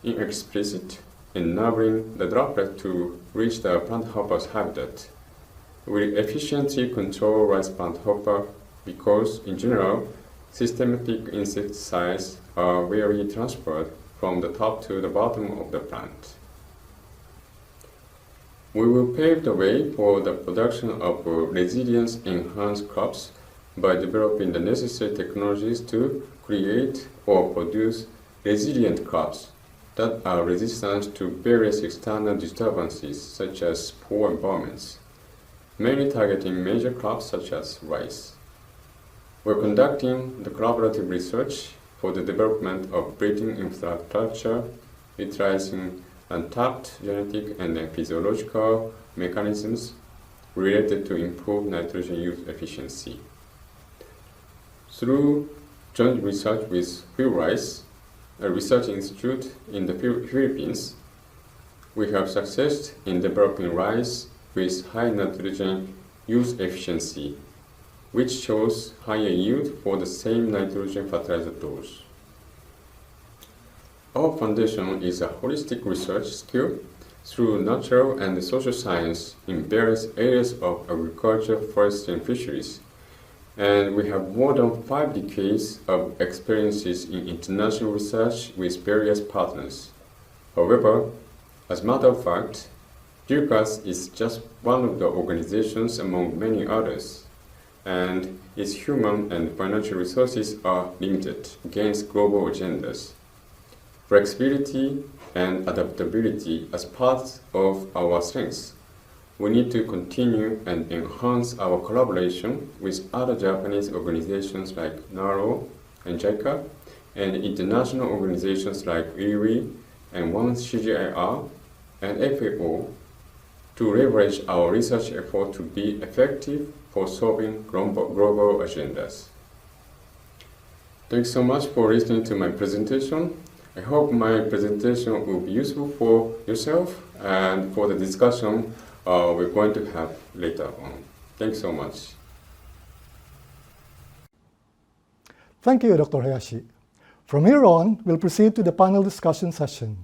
in explicit enabling the droplet to reach the plant hopper's habitat will efficiently control rice plant hopper because, in general, systematic insecticides are rarely transferred from the top to the bottom of the plant. We will pave the way for the production of resilience-enhanced crops by developing the necessary technologies to create or produce resilient crops that are resistant to various external disturbances such as poor environments, mainly targeting major crops such as rice. We're conducting the collaborative research for the development of breeding infrastructure, utilizing untapped genetic and physiological mechanisms related to improve nitrogen use efficiency. Through joint research with Rice, a research institute in the Philippines, we have success in developing rice with high nitrogen use efficiency, which shows higher yield for the same nitrogen fertilizer dose. Our foundation is a holistic research skill through natural and social science in various areas of agriculture, forestry, and fisheries, and we have more than 5 decades of experiences in international research with various partners. However, as a matter of fact, JIRCAS is just one of the organizations among many others, and its human and financial resources are limited against global agendas. Flexibility and adaptability as part of our strengths. We need to continue and enhance our collaboration with other Japanese organizations like NARO and JICA, and international organizations like IRI and CGIAR and FAO to leverage our research effort to be effective for solving global agendas. Thanks so much for listening to my presentation. I hope my presentation will be useful for yourself and for the discussion we're going to have later on. Thanks so much. Thank you, Dr. Hayashi. From here on, we'll proceed to the panel discussion session.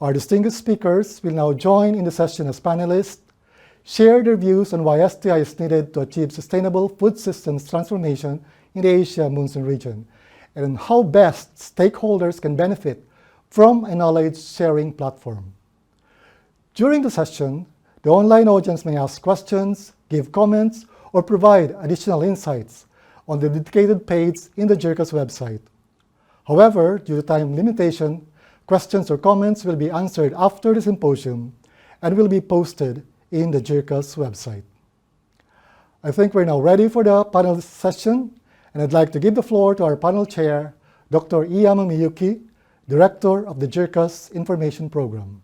Our distinguished speakers will now join in the session as panelists, share their views on why STI is needed to achieve sustainable food systems transformation in the Asia monsoon region, and how best stakeholders can benefit from a knowledge-sharing platform. During the session, the online audience may ask questions, give comments, or provide additional insights on the dedicated page in the JIRCAS website. However, due to time limitation, questions or comments will be answered after the symposium and will be posted in the JIRCAS website. I think we're now ready for the panel session, and I'd like to give the floor to our panel chair, Dr. Iyama Miyuki, Director of the JIRCAS Information Program.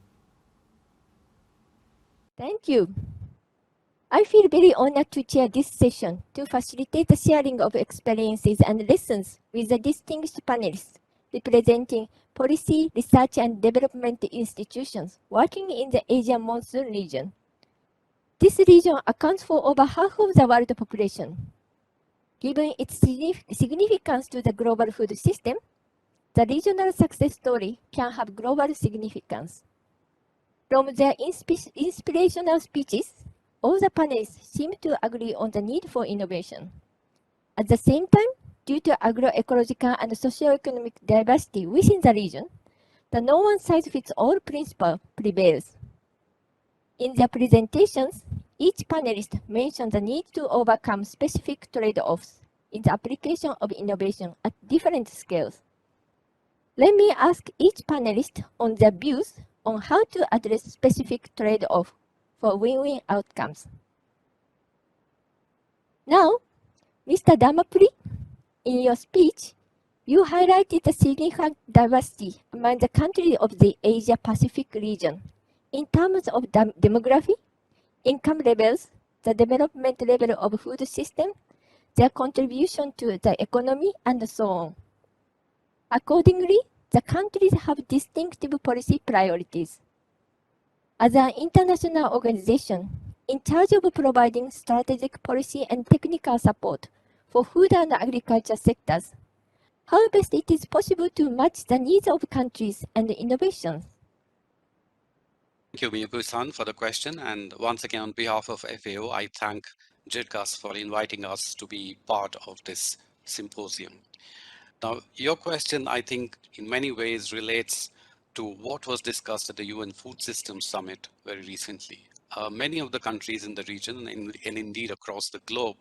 Thank you. I feel very honored to chair this session to facilitate the sharing of experiences and lessons with the distinguished panelists representing policy, research, and development institutions working in the Asian monsoon region. This region accounts for over half of the world population. Given its significance to the global food system, the regional success story can have global significance. From their inspirational speeches, all the panelists seem to agree on the need for innovation. At the same time, due to agroecological and socioeconomic diversity within the region, the no one-size-fits-all principle prevails. In their presentations, each panelist mentioned the need to overcome specific trade-offs in the application of innovation at different scales. Let me ask each panelist on their views on how to address specific trade-off for win-win outcomes. Now, Mr. Dharmapuri, in your speech, you highlighted the significant diversity among the countries of the Asia-Pacific region in terms of demography, income levels, the development level of food system, their contribution to the economy, and so on. Accordingly, the countries have distinctive policy priorities. As an international organization in charge of providing strategic policy and technical support for food and agriculture sectors, how best it is possible to match the needs of countries and innovations? Thank you, Miyuki-san, for the question. And once again, on behalf of FAO, I thank JIRCAS for inviting us to be part of this symposium. Now, your question, I think, in many ways relates to what was discussed at the UN Food Systems Summit very recently. Many of the countries in the region, and indeed across the globe,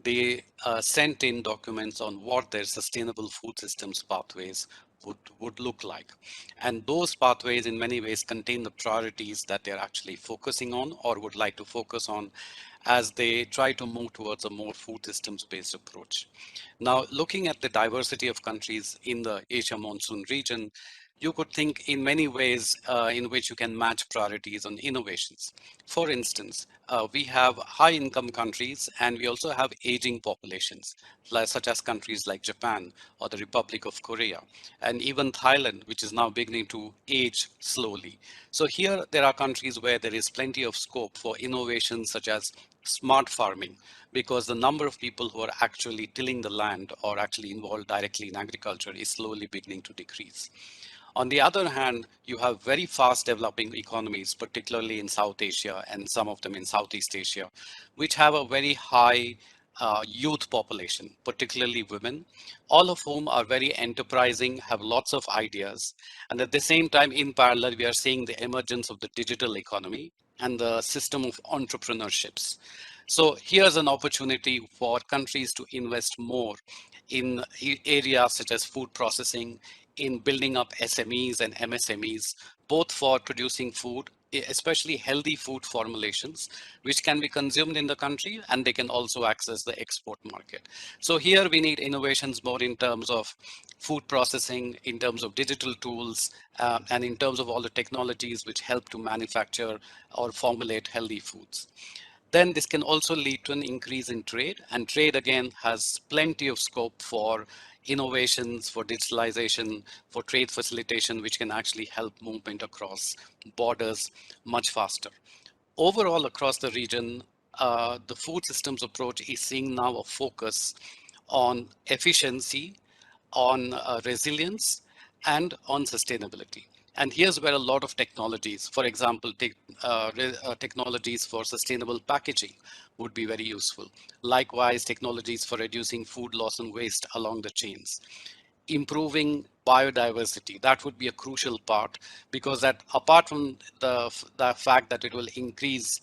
they sent in documents on what their sustainable food systems pathways would look like. And those pathways in many ways contain the priorities that they're actually focusing on or would like to focus on as they try to move towards a more food systems based approach. Now, looking at the diversity of countries in the Asia monsoon region, you could think in many ways in which you can match priorities on innovations. For instance, we have high income countries and we also have aging populations, such as countries like Japan or the Republic of Korea, and even Thailand, which is now beginning to age slowly. So here there are countries where there is plenty of scope for innovations such as smart farming, because the number of people who are actually tilling the land or actually involved directly in agriculture is slowly beginning to decrease. On the other hand, you have very fast developing economies, particularly in South Asia and some of them in Southeast Asia, which have a very high youth population, particularly women, all of whom are very enterprising, have lots of ideas. And at the same time, in parallel, we are seeing the emergence of the digital economy and the system of entrepreneurships. So here's an opportunity for countries to invest more in areas such as food processing, in building up SMEs and MSMEs, both for producing food, especially healthy food formulations, which can be consumed in the country and they can also access the export market. So here we need innovations more in terms of food processing, in terms of digital tools, and in terms of all the technologies which help to manufacture or formulate healthy foods. Then this can also lead to an increase in trade, and trade again has plenty of scope for innovations, for digitalization, for trade facilitation, which can actually help movement across borders much faster. Overall, across the region, the food systems approach is seeing now a focus on efficiency, on resilience, and on sustainability. And here's where a lot of technologies, for example, technologies for sustainable packaging would be very useful. Likewise, technologies for reducing food loss and waste along the chains. Improving biodiversity, that would be a crucial part, because that apart from the fact that it will increase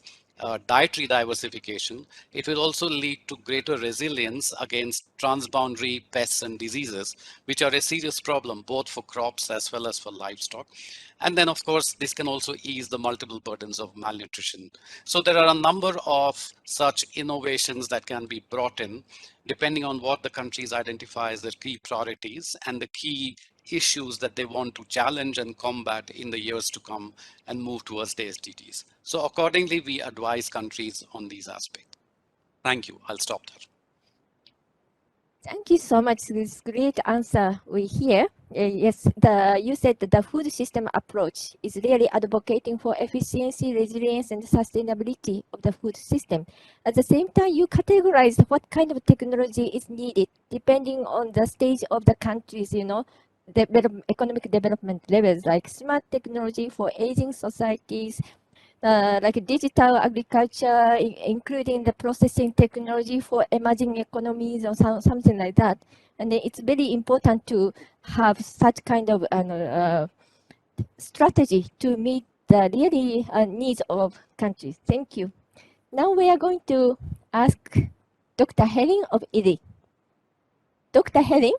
dietary diversification, it will also lead to greater resilience against transboundary pests and diseases, which are a serious problem both for crops as well as for livestock. And then, of course, this can also ease the multiple burdens of malnutrition. So there are a number of such innovations that can be brought in, depending on what the countries identify as their key priorities and the key issues that they want to challenge and combat in the years to come and move towards the SDGs. So accordingly, we advise countries on these aspects. Thank you. I'll stop there. Thank you so much. This great answer we hear. Yes, you said that the food system approach is really advocating for efficiency, resilience, and sustainability of the food system. At the same time, you categorize what kind of technology is needed depending on the stage of the countries, economic development levels, like smart technology for aging societies, like digital agriculture, including the processing technology for emerging economies or something like that. And it's very important to have such kind of strategy to meet the really needs of countries. Thank you. Now we are going to ask Dr. Helin of IRI. Dr. Helin,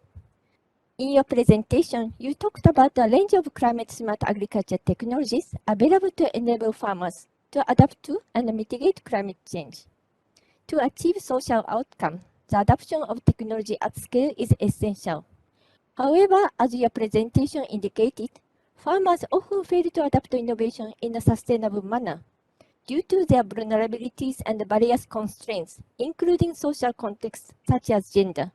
in your presentation, you talked about a range of climate-smart agriculture technologies available to enable farmers to adapt to and mitigate climate change. To achieve social outcome, the adoption of technology at scale is essential. However, as your presentation indicated, farmers often fail to adapt to innovation in a sustainable manner due to their vulnerabilities and various constraints, including social contexts such as gender.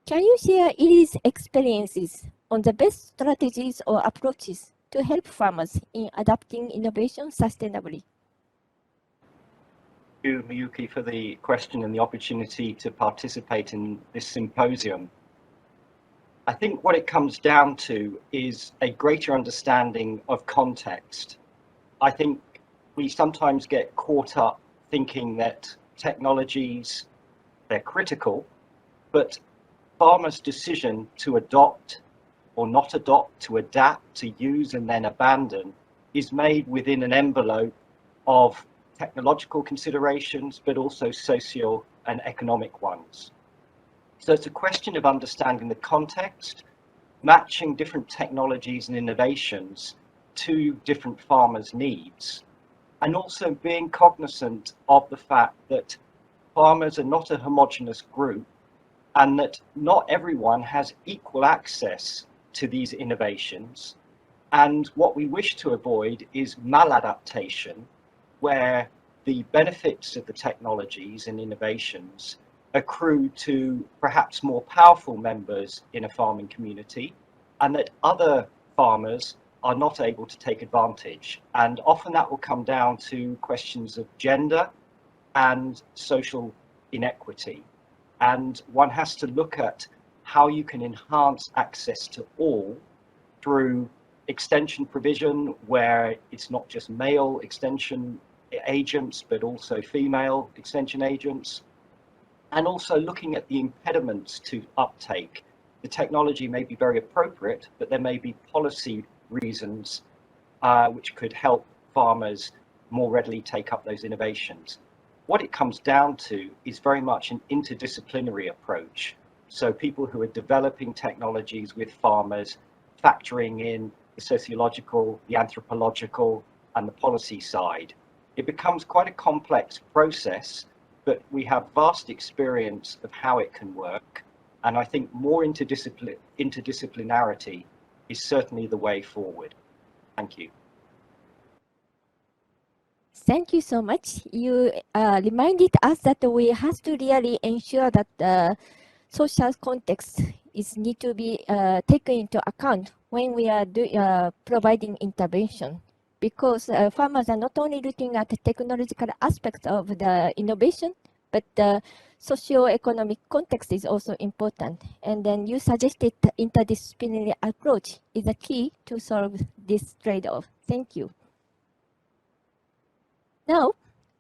Can you share IRI's experiences on the best strategies or approaches to help farmers in adapting innovation sustainably? Thank you, Miyuki, for the question and the opportunity to participate in this symposium. I think what it comes down to is a greater understanding of context. I think we sometimes get caught up thinking that technologies, they're critical, but farmers' decision to adopt or not adopt, to adapt, to use and then abandon is made within an envelope of technological considerations, but also socio and economic ones. So it's a question of understanding the context matching different technologies and innovations to different farmers' needs, and also being cognizant of the fact that farmers are not a homogeneous group and that not everyone has equal access to these innovations. And what we wish to avoid is maladaptation, where the benefits of the technologies and innovations accrue to perhaps more powerful members in a farming community, and that other farmers are not able to take advantage. And often that will come down to questions of gender and social inequity. And one has to look at how you can enhance access to all through extension provision, where it's not just male extension agents, but also female extension agents, and also looking at the impediments to uptake. The technology may be very appropriate, but there may be policy reasons which could help farmers more readily take up those innovations. What it comes down to is very much an interdisciplinary approach. So people who are developing technologies with farmers, factoring in the sociological, the anthropological, and the policy side. It becomes quite a complex process, but we have vast experience of how it can work. And I think more interdisciplinarity is certainly the way forward. Thank you. Thank you so much. You reminded us that we have to really ensure that the social context need to be taken into account when we are providing intervention, because farmers are not only looking at the technological aspects of the innovation, but the socio-economic context is also important. And then you suggested the interdisciplinary approach is a key to solve this trade-off. Thank you. Now,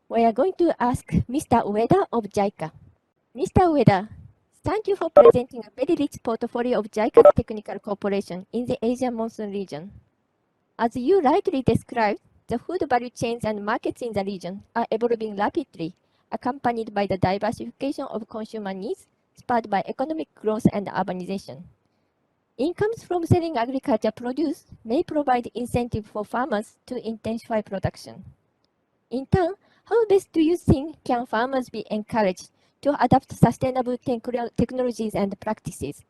we are going to ask Mr. Ueda of JICA. Mr. Ueda, thank you for presenting a very rich portfolio of JICA's technical cooperation in the Asian monsoon region. As you rightly described, the food value chains and markets in the region are evolving rapidly, accompanied by the diversification of consumer needs, spurred by economic growth and urbanization. Incomes from selling agriculture produce may provide incentive for farmers to intensify production. In turn, how best do you think can farmers be encouraged to adopt sustainable technologies and practices?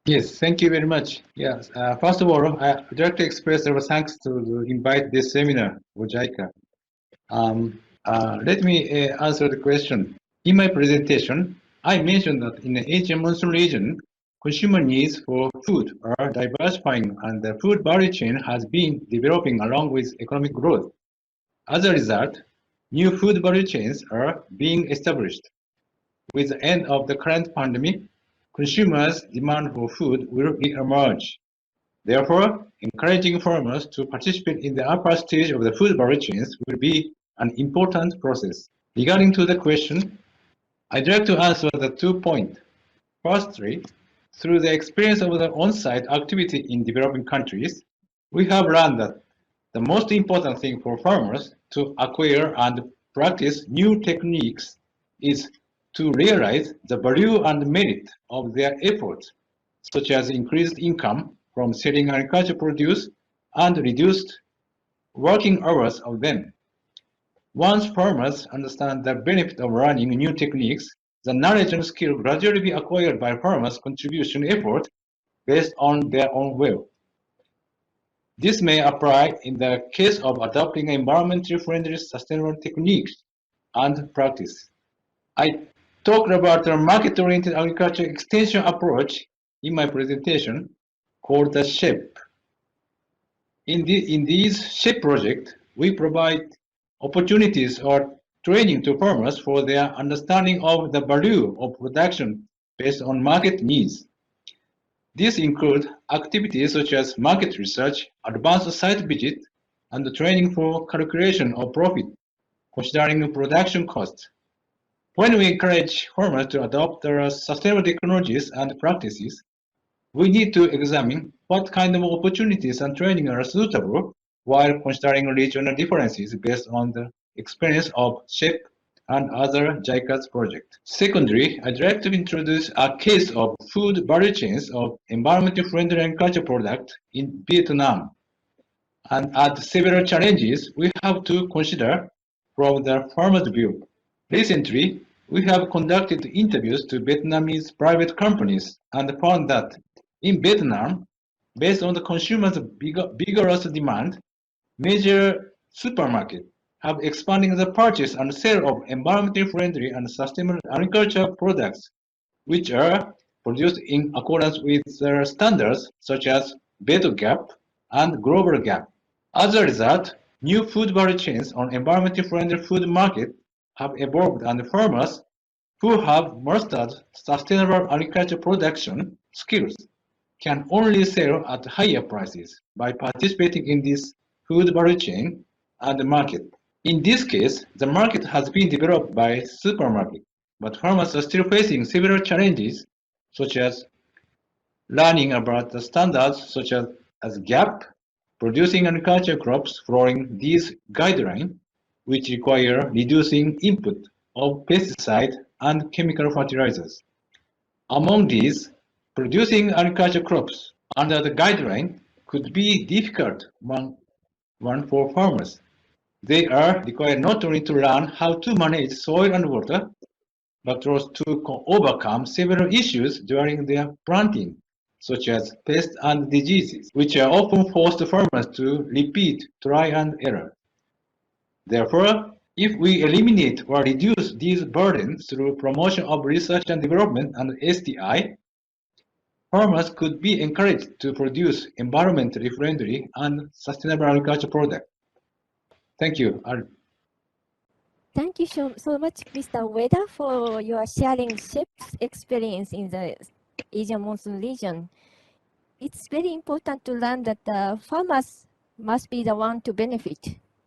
Yes, thank you very much. Yes, first of all, I would like to express our thanks to invite this seminar for JICA. Let me answer the question. In my presentation, I mentioned that in the Asian monsoon region, consumer needs for food are diversifying and the food value chain has been developing along with economic growth. As a result, new food value chains are being established. With the end of the current pandemic, consumers' demand for food will re-emerge. Therefore, encouraging farmers to participate in the upper stage of the food value chains will be an important process. Regarding to the question, I'd like to answer the 2 points. Firstly, through the experience of the on-site activity in developing countries, we have learned that the most important thing for farmers to acquire and practice new techniques is to realize the value and merit of their efforts, such as increased income from selling agricultural produce and reduced working hours of them. Once farmers understand the benefit of learning new techniques, the knowledge and skill gradually be acquired by farmers' contribution effort based on their own will. This may apply in the case of adopting environmentally friendly sustainable techniques and practice. I talked about a market-oriented agriculture extension approach in my presentation called the SHAPE. In these SHAPE projects, we provide opportunities or training to farmers for their understanding of the value of production based on market needs. These include activities such as market research, advanced site visit, and the training for calculation of profit, considering production costs. When we encourage farmers to adopt sustainable technologies and practices, we need to examine what kind of opportunities and training are suitable while considering regional differences based on the experience of SHAPE and other JIRCAS projects. Secondly, I'd like to introduce a case of food value chains of environmentally friendly agriculture products in Vietnam and add several challenges we have to consider from the farmer's view. Recently, we have conducted interviews to Vietnamese private companies and found that in Vietnam, based on the consumer's vigorous demand, major supermarkets have expanded the purchase and sale of environmentally friendly and sustainable agricultural products, which are produced in accordance with their standards such as Beto Gap and Global Gap. As a result, new food value chains on environmentally friendly food markets have evolved, and farmers who have mastered sustainable agriculture production skills can only sell at higher prices by participating in this food value chain and the market. In this case, the market has been developed by supermarkets, but farmers are still facing several challenges, such as learning about the standards such as GAP, producing agricultural crops following these guidelines, which require reducing input of pesticide and chemical fertilizers. Among these, producing agricultural crops under the guideline could be difficult one for farmers. They are required not only to learn how to manage soil and water, but also to overcome several issues during their planting, such as pests and diseases, which are often forced farmers to repeat try and error. Therefore, if we eliminate or reduce these burdens through promotion of research and development and STI, farmers could be encouraged to produce environmentally friendly and sustainable agriculture products. Thank you. Thank you so much, Mr. Ueda, for your sharing chef's experience in the Asian monsoon region. It's very important to learn that the farmers must be the one to benefit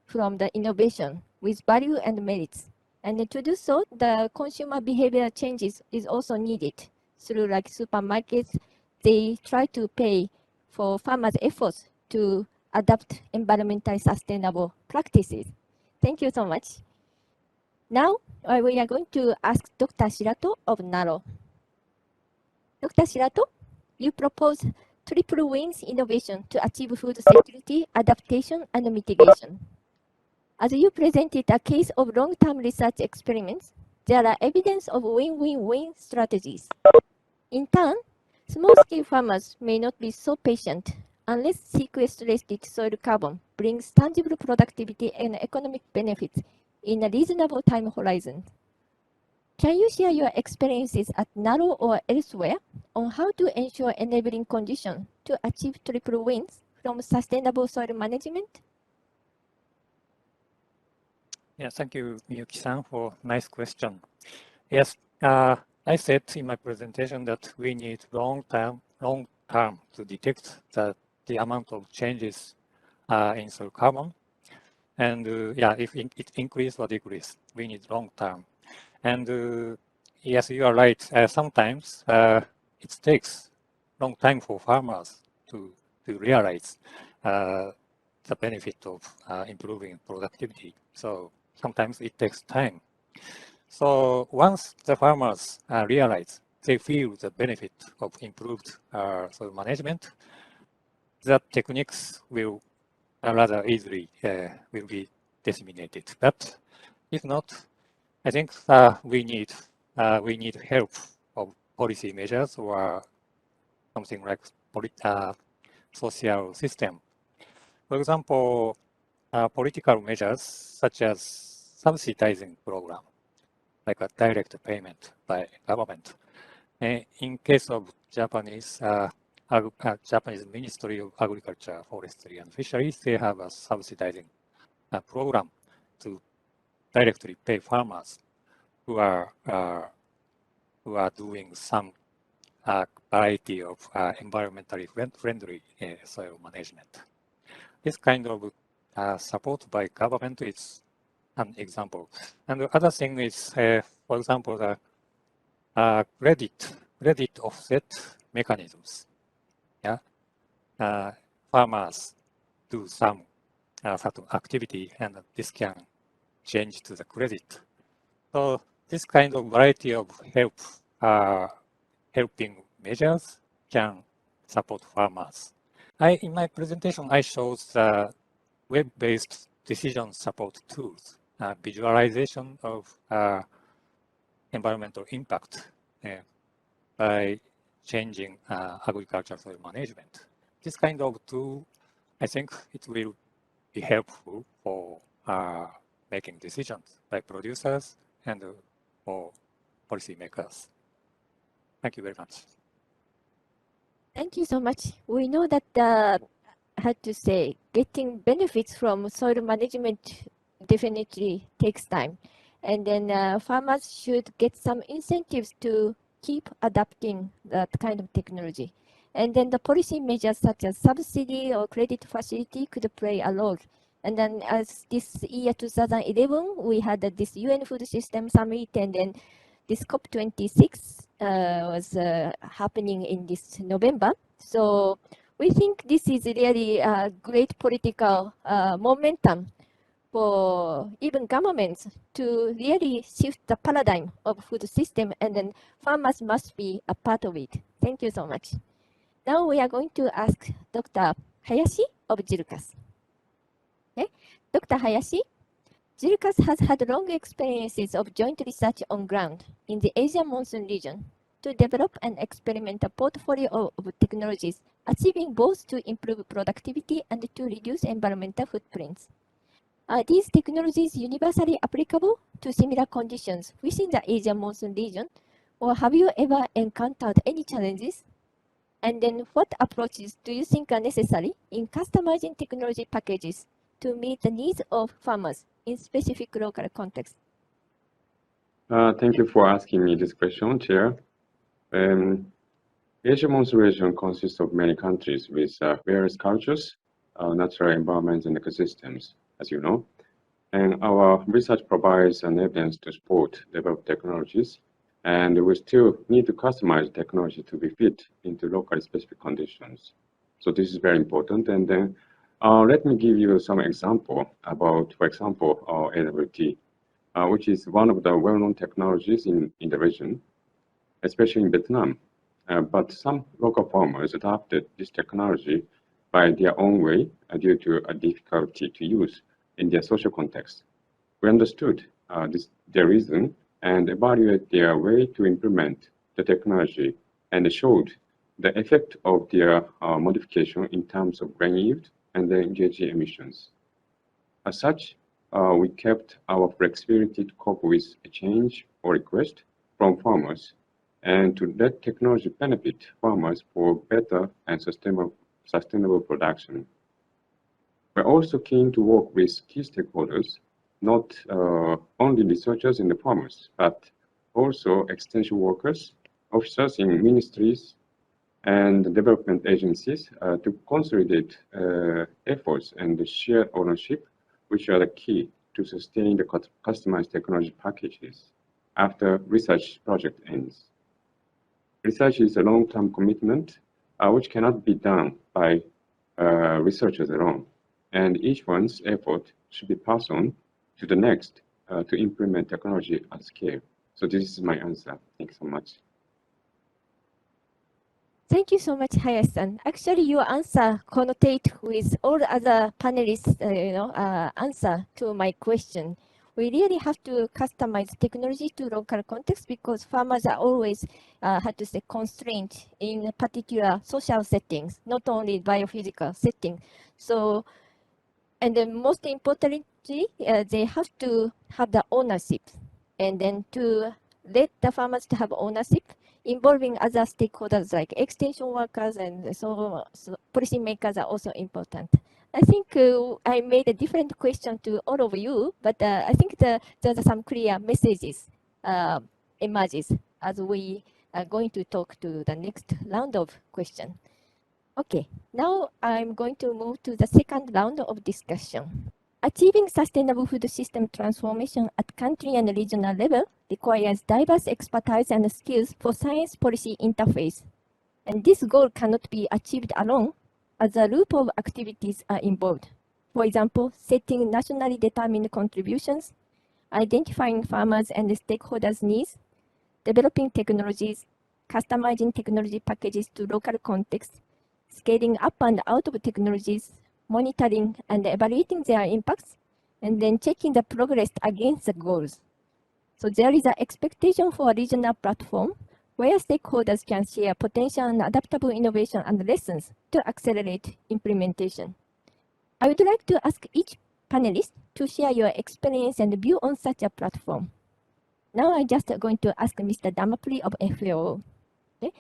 from the innovation with value and merits. And to do so, the consumer behavior changes is also needed. Through like supermarkets, they try to pay for farmers' efforts to adopt environmentally sustainable practices. Thank you so much. Now, we are going to ask Dr. Shirato of NARO. Dr. Shirato, you propose triple wins innovation to achieve food security, adaptation, and mitigation. As you presented a case of long-term research experiments, there are evidence of win-win-win strategies. In turn, small-scale farmers may not be so patient unless sequestrated soil carbon brings tangible productivity and economic benefits in a reasonable time horizon. Can you share your experiences at NARO or elsewhere on how to ensure enabling conditions to achieve triple wins from sustainable soil management? Yeah, thank you, Miyuki-san, for nice question. Yes, I said in my presentation that we need long term to detect the amount of changes in soil carbon. And yeah, if it increase or decrease, we need long term. And yes, you are right. Sometimes it takes long time for farmers to realize the benefit of improving productivity. So sometimes it takes time. So once the farmers realize, they feel the benefit of improved soil management, the techniques will rather easily will be disseminated. But if not, I think we need help of policy measures or something like social system. For example, political measures such as subsidizing program, like a direct payment by government. In case of Japanese Ministry of Agriculture, Forestry and Fisheries, they have a subsidizing program to directly pay farmers who are doing some variety of environmentally friendly soil management. This kind of support by government is an example. And the other thing is, for example, the credit offset mechanisms. Yeah, farmers do some certain activity, and this can change to the credit. So this kind of variety of helping measures can support farmers. In my presentation, I show the web-based decision support tools, visualization of environmental impact by changing agricultural soil management. This kind of tool, I think it will be helpful for making decisions by producers and for policymakers. Thank you very much. Thank you so much. We know that, how to say, getting benefits from soil management definitely takes time. And then farmers should get some incentives to keep adapting that kind of technology. And then the policy measures such as subsidy or credit facility could play a role. And then as this year 2011, we had this UN Food System Summit, and then this COP26 was happening in this November. So we think this is really a great political momentum for even governments to really shift the paradigm of food system, and then farmers must be a part of it. Thank you so much. Now we are going to ask Dr. Hayashi of JIRCAS. Okay. Dr. Hayashi, JIRCAS has had long experiences of joint research on ground in the Asia monsoon region to develop and experiment a portfolio of technologies, achieving both to improve productivity and to reduce environmental footprints. Are these technologies universally applicable to similar conditions within the Asia monsoon region, or have you ever encountered any challenges? And then what approaches do you think are necessary in customizing technology packages to meet the needs of farmers in specific local contexts? Thank you for asking me this question, Chair. Asia monsoon region consists of many countries with various cultures, natural environments, and ecosystems, as you know. And our research provides an evidence to support developed technologies, and we still need to customize technology to be fit into locally specific conditions. So this is very important. And then let me give you some example about, for example, AWT, which is one of the well-known technologies in the region, especially in Vietnam. But some local farmers adopted this technology by their own way due to a difficulty to use in their social context. We understood their reason and evaluated their way to implement the technology, and showed the effect of their modification in terms of grain yield and the GHG emissions. As such, we kept our flexibility to cope with a change or request from farmers and to let technology benefit farmers for better and sustainable production. We're also keen to work with key stakeholders, not only researchers and the farmers, but also extension workers, officers in ministries and development agencies to consolidate efforts and share ownership, which are the key to sustain the customized technology packages after research project ends. Research is a long-term commitment which cannot be done by researchers alone, and each one's effort should be passed on to the next to implement technology at scale. So this is my answer. Thanks so much. Thank you so much, Hayashi-san. Actually, your answer connotate with all other panelists' answer to my question. We really have to customize technology to local context because farmers are always, constrained in particular social settings, not only biophysical setting. So, and then most importantly, they have to have the ownership, and then to let the farmers to have ownership, involving other stakeholders like extension workers and so policymakers are also important. I think I made a different question to all of you, but I think there are some clear messages emerges as we are going to talk to the next round of questions. Okay, now I'm going to move to the second round of discussion. Achieving sustainable food system transformation at country and regional level requires diverse expertise and skills for science policy interface. And this goal cannot be achieved alone, as a loop of activities are involved. For example, setting nationally determined contributions, identifying farmers and stakeholders' needs, developing technologies, customizing technology packages to local contexts, scaling up and out of technologies, monitoring and evaluating their impacts, and then checking the progress against the goals. So there is an expectation for a regional platform where stakeholders can share potential and adaptable innovation and lessons to accelerate implementation. I would like to ask each panelist to share your experience and view on such a platform. Now I'm just going to ask Mr. Dharmapuri of FAO. Okay.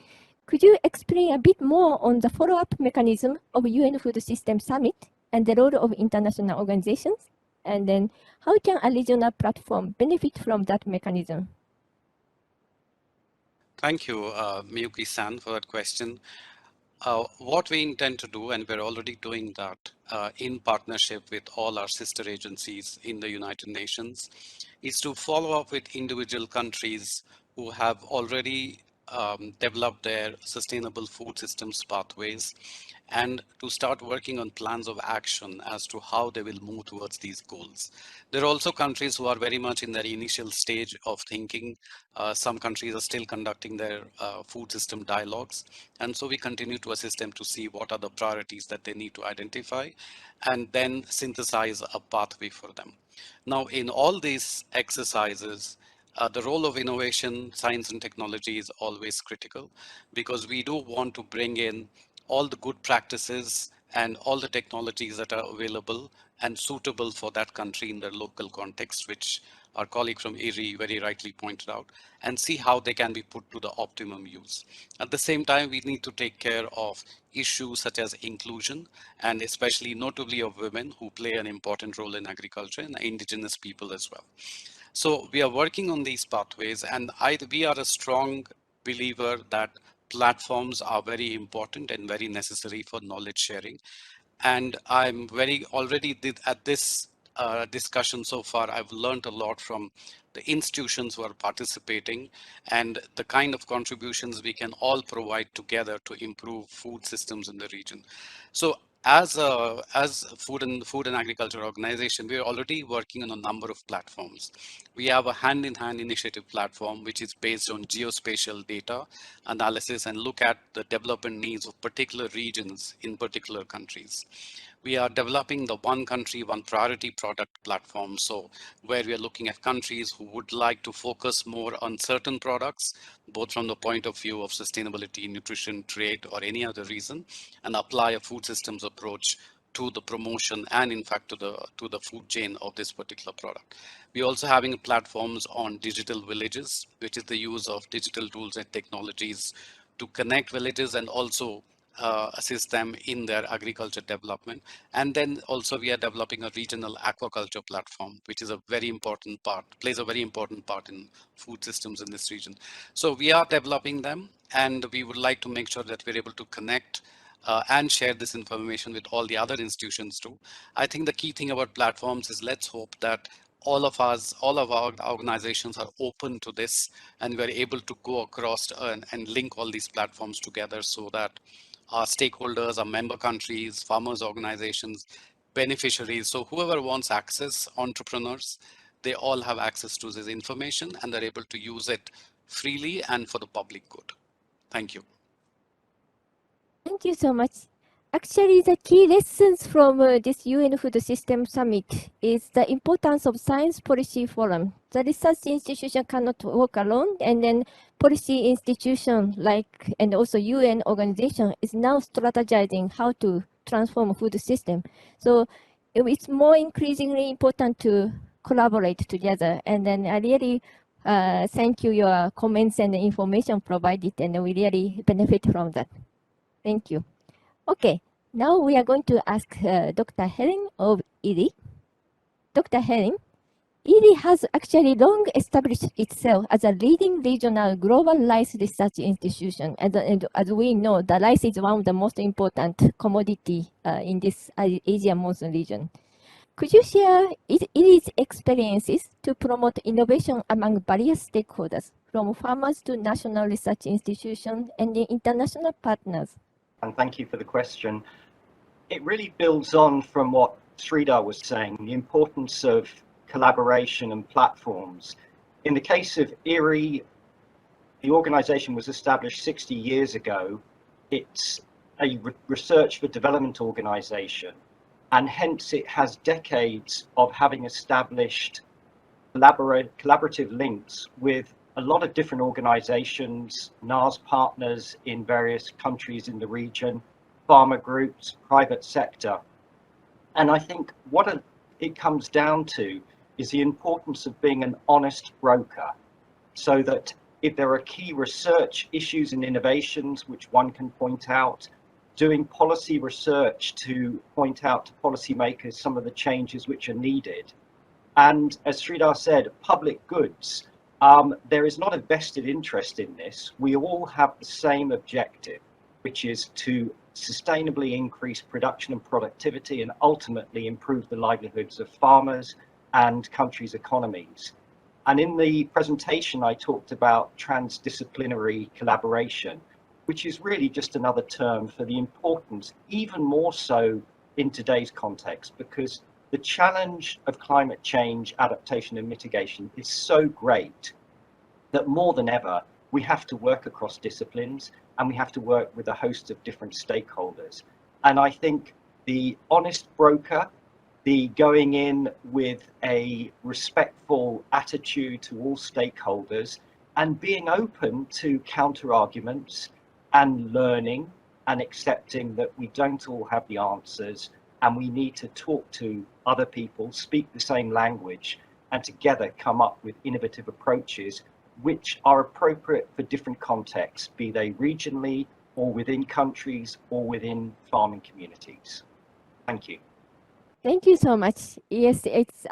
Could you explain a bit more on the follow-up mechanism of UN Food Systems Summit and the role of international organizations? And then how can a regional platform benefit from that mechanism? Thank you, Miyuki-san, for that question. What we intend to do, and we're already doing that in partnership with all our sister agencies in the United Nations, is to follow up with individual countries who have already developed their sustainable food systems pathways, and to start working on plans of action as to how they will move towards these goals. There are also countries who are very much in their initial stage of thinking. Some countries are still conducting their food system dialogues. And so we continue to assist them to see what are the priorities that they need to identify and then synthesize a pathway for them. Now, in all these exercises, the role of innovation, science and technology is always critical, because we do want to bring in all the good practices and all the technologies that are available and suitable for that country in their local context, which our colleague from IRRI very rightly pointed out, and see how they can be put to the optimum use. At the same time, we need to take care of issues such as inclusion, and especially notably of women, who play an important role in agriculture, and indigenous people as well. So we are working on these pathways, and we are a strong believer that platforms are very important and very necessary for knowledge sharing. And I'm at this discussion so far, I've learned a lot from the institutions who are participating and the kind of contributions we can all provide together to improve food systems in the region. So as food and agriculture organization, we are already working on a number of platforms. We have a hand-in-hand initiative platform, which is based on geospatial data analysis and look at the development needs of particular regions in particular countries. We are developing the one country, one priority product platform. So where we are looking at countries who would like to focus more on certain products, both from the point of view of sustainability, nutrition, trade, or any other reason, and apply a food systems approach to the promotion and in fact to the food chain of this particular product. We're also having platforms on digital villages, which is the use of digital tools and technologies to connect villages and also assist them in their agriculture development. And then also we are developing a regional aquaculture platform, which is a very important part, plays a very important part in food systems in this region. So we are developing them, and we would like to make sure that we're able to connect and share this information with all the other institutions too. I think the key thing about platforms is let's hope that all of our organizations are open to this, and we're able to go across and link all these platforms together so that our stakeholders, our member countries, farmers organizations, beneficiaries, so whoever wants access, entrepreneurs, they all have access to this information and they're able to use it freely and for the public good. Thank you. Thank you so much. Actually, the key lessons from this UN Food Systems Summit is the importance of Science Policy Forum. The research institution cannot work alone, and then policy institution and also UN organization is now strategizing how to transform food system. So it's more increasingly important to collaborate together. And then I really thank you your comments and the information provided, and we really benefit from that. Thank you. Okay, now we are going to ask Dr. Helen of IRRI. Dr. Helen, IRRI has actually long established itself as a leading regional global rice research institution. And as we know, the rice is one of the most important commodity in this Asia monsoon region. Could you share IRRI's experiences to promote innovation among various stakeholders, from farmers to national research institutions and the international partners? And thank you for the question. It really builds on from what Sridhar was saying, the importance of collaboration and platforms. In the case of IRI, the organization was established 60 years ago. It's a research for development organization, and hence it has decades of having established collaborative links with a lot of different organizations, NAS partners in various countries in the region, farmer groups, private sector. And I think what it comes down to is the importance of being an honest broker, so that if there are key research issues and innovations which one can point out, doing policy research to point out to policymakers some of the changes which are needed. And as Sridhar said, public goods, there is not a vested interest in this. We all have the same objective, which is to sustainably increase production and productivity and ultimately improve the livelihoods of farmers and countries' economies. And in the presentation, I talked about transdisciplinary collaboration, which is really just another term for the importance, even more so in today's context, because the challenge of climate change, adaptation and mitigation is so great that more than ever, we have to work across disciplines and we have to work with a host of different stakeholders. And I think the honest broker, the going in with a respectful attitude to all stakeholders and being open to counter arguments and learning and accepting that we don't all have the answers and we need to talk to other people, speak the same language, and together come up with innovative approaches which are appropriate for different contexts, be they regionally or within countries or within farming communities. Thank you. Thank you so much. Yes, it's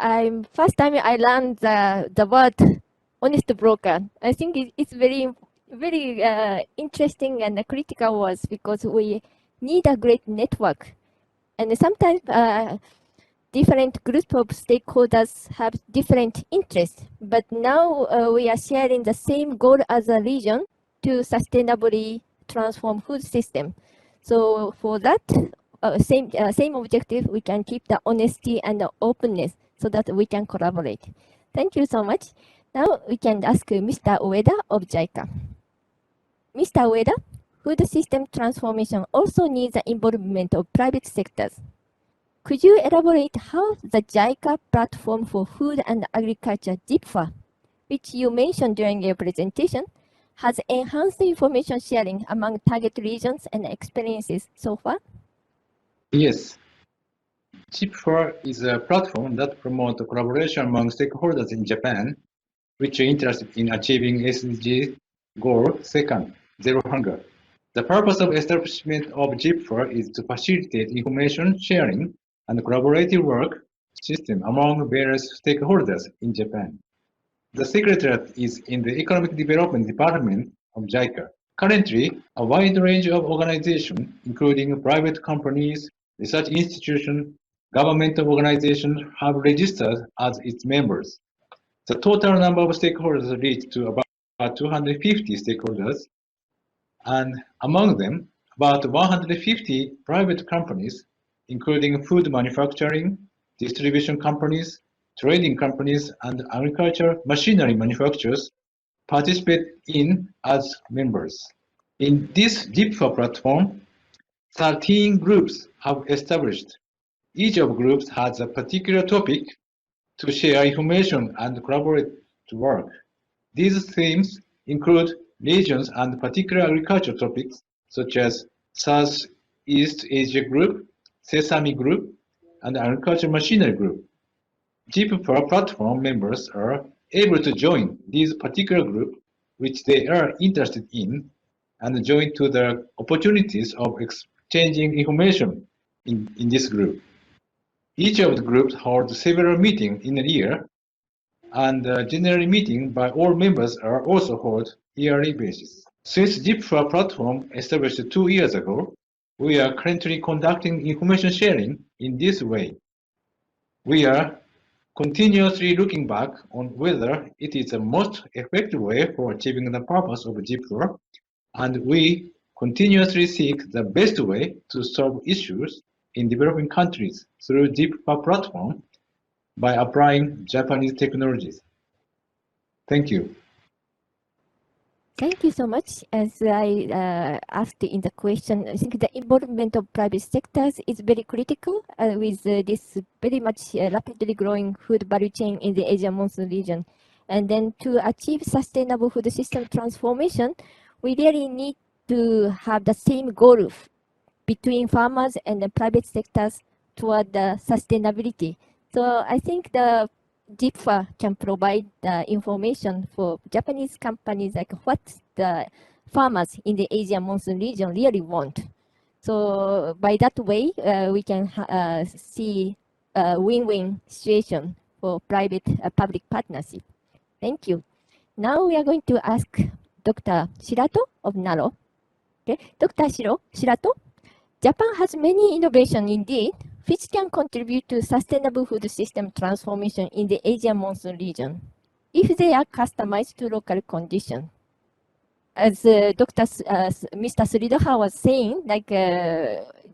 first time I learned the word honest broker. I think it's very interesting and critical words, because we need a great network, and sometimes different groups of stakeholders have different interests, but now we are sharing the same goal as a region to sustainably transform food system. So for that same objective, we can keep the honesty and the openness so that we can collaborate. Thank you so much. Now we can ask Mr. Ueda of JICA. Mr. Ueda, food system transformation also needs the involvement of private sectors. Could you elaborate how the JICA platform for food and agriculture, JIPFA, which you mentioned during your presentation, has enhanced information sharing among target regions and experiences so far? Yes. JIPFA is a platform that promotes collaboration among stakeholders in Japan, which are interested in achieving SDG goal second, zero hunger. The purpose of establishment of JIPFA is to facilitate information sharing and collaborative work system among various stakeholders in Japan. The Secretariat is in the Economic Development Department of JICA. Currently, a wide range of organizations, including private companies, research institutions, governmental organizations, have registered as its members. The total number of stakeholders reached to about 250 stakeholders, and among them, about 150 private companies, including food manufacturing, distribution companies, trading companies, and agricultural machinery manufacturers, participate in as members. In this JIPFA platform, 13 groups have established. Each of groups has a particular topic to share information and collaborate to work. These themes include regions and particular agricultural topics such as Southeast Asia Group, Sesame Group, and Agricultural Machinery Group. JIPFA platform members are able to join these particular groups which they are interested in and join to the opportunities of exchanging information in this group. Each of the groups holds several meetings in a year, and the general meeting by all members are also held yearly basis. Since JIPFA platform established 2 years ago, we are currently conducting information sharing in this way. We are continuously looking back on whether it is the most effective way for achieving the purpose of JIPFA, and we continuously seek the best way to solve issues in developing countries through JIPFA platform by applying Japanese technologies? Thank you. Thank you so much. As I asked in the question, I think the involvement of private sectors is very critical with this very much rapidly growing food value chain in the Asia monsoon region. And then to achieve sustainable food system transformation, we really need to have the same goal between farmers and the private sectors toward the sustainability. So I think the JIPFA can provide the information for Japanese companies like what the farmers in the Asia monsoon region really want. So by that way, we can see a win-win situation for private public partnership. Thank you. Now we are going to ask Dr. Shirato of NARO. Okay, Dr. Shirato, Japan has many innovations indeed, which can contribute to sustainable food system transformation in the Asia monsoon region, if they are customized to local conditions. As Mr. Suridoha was saying, like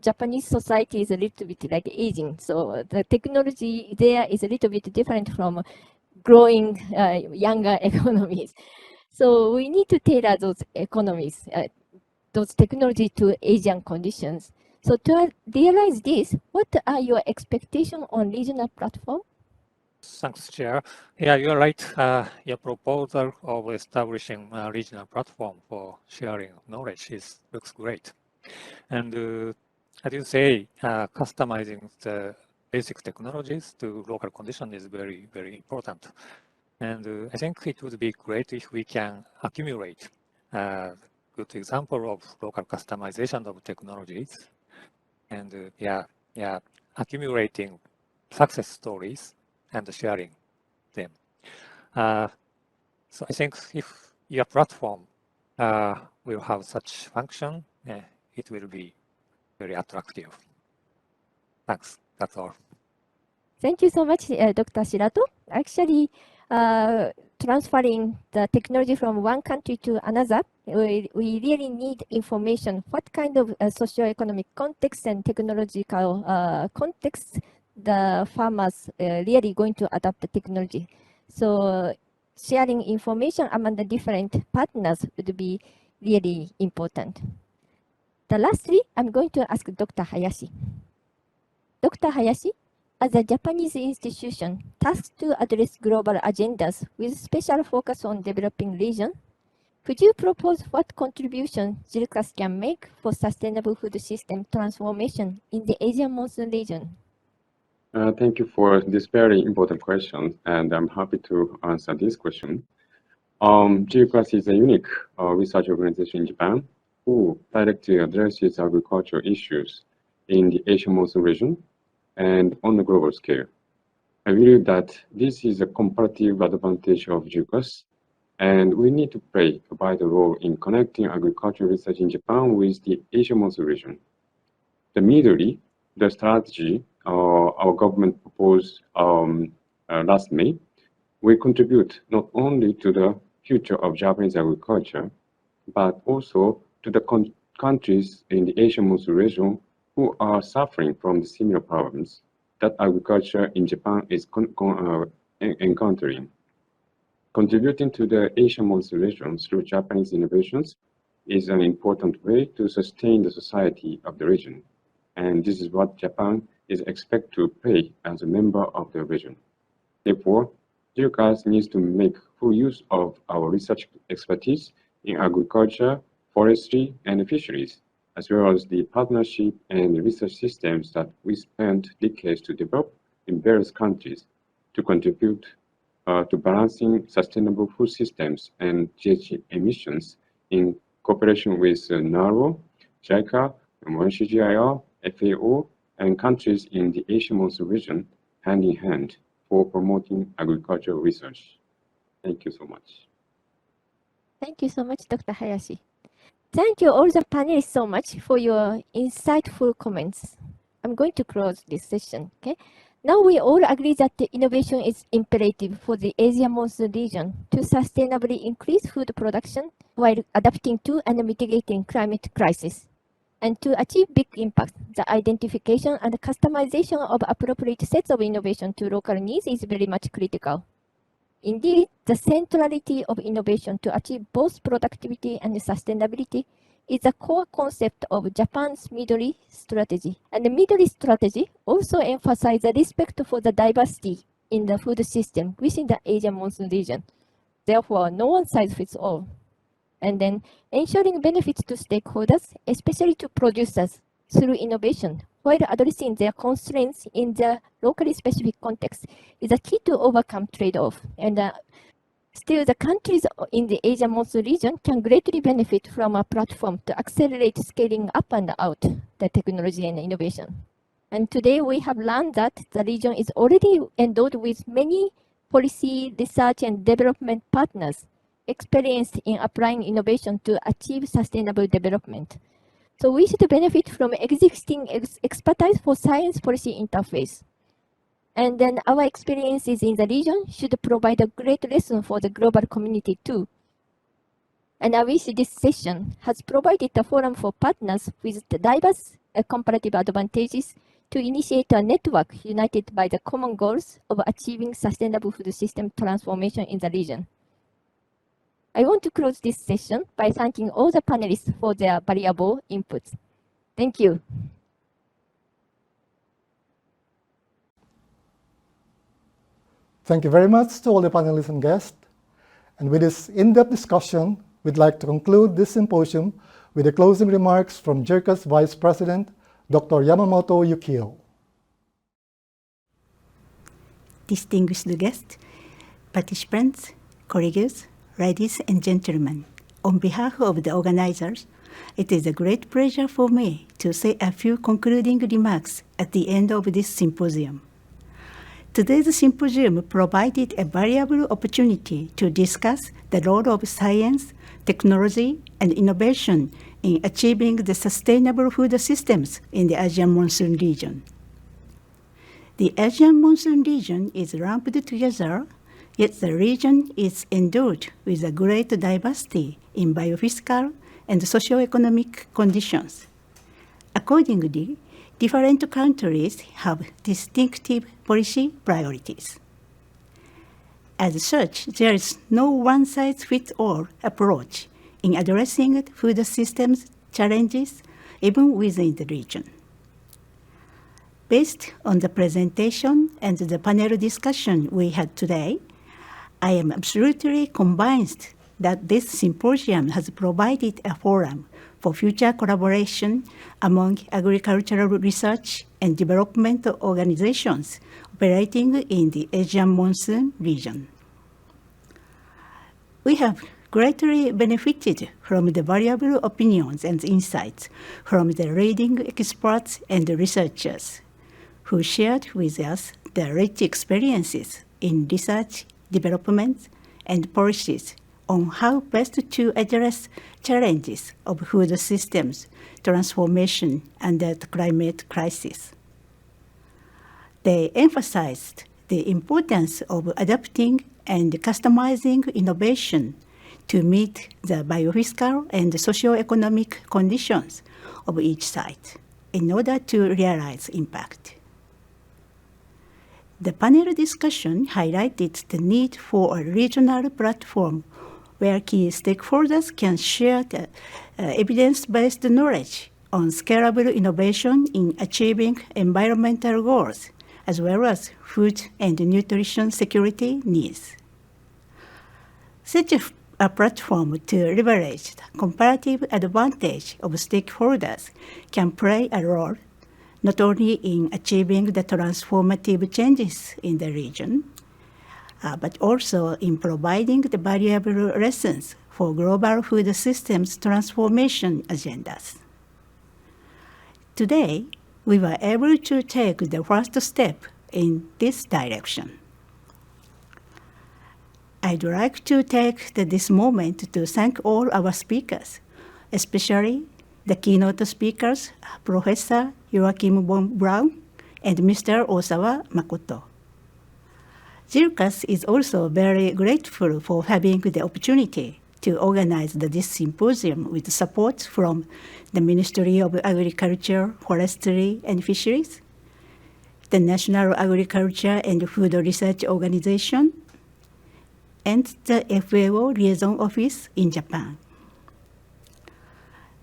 Japanese society is a little bit like aging, so the technology there is a little bit different from growing younger economies. So we need to tailor those economies, those technology to Asian conditions. So to realize this, what are your expectations on regional platform? Thanks, Chair. Yeah, you're right. Your proposal of establishing a regional platform for sharing knowledge looks great. And as you say, customizing the basic technologies to local conditions is very, very important. And I think it would be great if we can accumulate a good example of local customization of technologies. And accumulating success stories and sharing them. So I think if your platform will have such function, it will be very attractive. Thanks. That's all. Thank you so much, Dr. Shirato. Actually, transferring the technology from one country to another, we really need information. What kind of socioeconomic context and technological context the farmers really going to adopt the technology? So sharing information among the different partners would be really important. The lastly, I'm going to ask Dr. Hayashi. Dr. Hayashi, as a Japanese institution tasked to address global agendas with special focus on developing region, could you propose what contribution JIRCAS can make for sustainable food system transformation in the Asian monsoon region? Thank you for this very important question, and I'm happy to answer this question. JIRCAS is a unique research organization in Japan who directly addresses agricultural issues in the Asian monsoon region and on the global scale. I believe that this is a comparative advantage of JIRCAS, and we need to play a vital role in connecting agricultural research in Japan with the Asian monsoon region. Immediately, the strategy our government proposed last May will contribute not only to the future of Japanese agriculture, but also to the countries in the Asian monsoon region who are suffering from the similar problems that agriculture in Japan is encountering. Contributing to the Asian monsoon region through Japanese innovations is an important way to sustain the society of the region. And this is what Japan is expected to play as a member of the region. Therefore, JIRCAS needs to make full use of our research expertise in agriculture, forestry, and fisheries, as well as the partnership and research systems that we spent decades to develop in various countries to contribute to balancing sustainable food systems and GHG emissions in cooperation with NARO, JICA, CGIAR, FAO, and countries in the Asian monsoon region hand in hand for promoting agricultural research. Thank you so much. Thank you so much, Dr. Hayashi. Thank you all the panelists so much for your insightful comments. I'm going to close this session. Okay. Now we all agree that the innovation is imperative for the Asia monsoon region to sustainably increase food production while adapting to and mitigating climate crisis. And to achieve big impact, the identification and customization of appropriate sets of innovation to local needs is very much critical. Indeed, the centrality of innovation to achieve both productivity and sustainability is a core concept of Japan's Midori strategy. And the Midori strategy also emphasizes the respect for the diversity in the food system within the Asian monsoon region. Therefore, no one size fits all. And then ensuring benefits to stakeholders, especially to producers, through innovation, while addressing their constraints in the locally specific context, is a key to overcome trade-off. And still, the countries in the Asian monsoon region can greatly benefit from a platform to accelerate scaling up and out the technology and innovation. And today, we have learned that the region is already endowed with many policy, research, and development partners experienced in applying innovation to achieve sustainable development. So we should benefit from existing expertise for science policy interface. And then our experiences in the region should provide a great lesson for the global community too. And I wish this session has provided a forum for partners with the diverse comparative advantages to initiate a network united by the common goals of achieving sustainable food system transformation in the region. I want to close this session by thanking all the panelists for their valuable inputs. Thank you. Thank you very much to all the panelists and guests. And with this in-depth discussion, we'd like to conclude this symposium with the closing remarks from JIRCAS Vice President, Dr. Yamamoto Yukio. Distinguished guests, participants, colleagues, ladies and gentlemen, on behalf of the organizers, it is a great pleasure for me to say a few concluding remarks at the end of this symposium. Today's symposium provided a valuable opportunity to discuss the role of science, technology, and innovation in achieving the sustainable food systems in the Asian monsoon region. The Asian monsoon region is lumped together, yet the region is endowed with a great diversity in biophysical and socio-economic conditions. Accordingly, different countries have distinctive policy priorities. As such, there is no one-size-fits-all approach in addressing food systems challenges, even within the region. Based on the presentation and the panel discussion we had today, I am absolutely convinced that this symposium has provided a forum for future collaboration among agricultural research and development organizations operating in the Asian monsoon region. We have greatly benefited from the valuable opinions and insights from the leading experts and researchers who shared with us their rich experiences in research, development, and policies on how best to address challenges of food systems transformation under the climate crisis. They emphasized the importance of adapting and customizing innovation to meet the biophysical and socio-economic conditions of each site in order to realize impact. The panel discussion highlighted the need for a regional platform where key stakeholders can share the evidence-based knowledge on scalable innovation in achieving environmental goals, as well as food and nutrition security needs. Such a platform to leverage the comparative advantage of stakeholders can play a role not only in achieving the transformative changes in the region, but also in providing the valuable lessons for global food systems transformation agendas. Today, we were able to take the first step in this direction. I'd like to take this moment to thank all our speakers, especially the keynote speakers, Professor Joachim Brown and Mr. Osawa Makoto. JIRCAS is also very grateful for having the opportunity to organize this symposium with support from the Ministry of Agriculture, Forestry and Fisheries, the National Agriculture and Food Research Organization, and the FAO Liaison Office in Japan.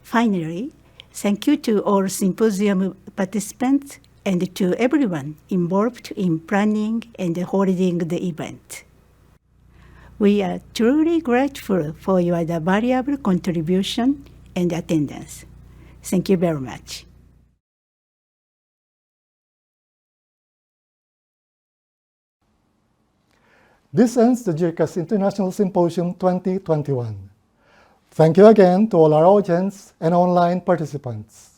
Finally, thank you to all symposium participants and to everyone involved in planning and holding the event. We are truly grateful for your valuable contribution and attendance. Thank you very much. This ends the JIRCAS International Symposium 2021. Thank you again to all our audience and online participants.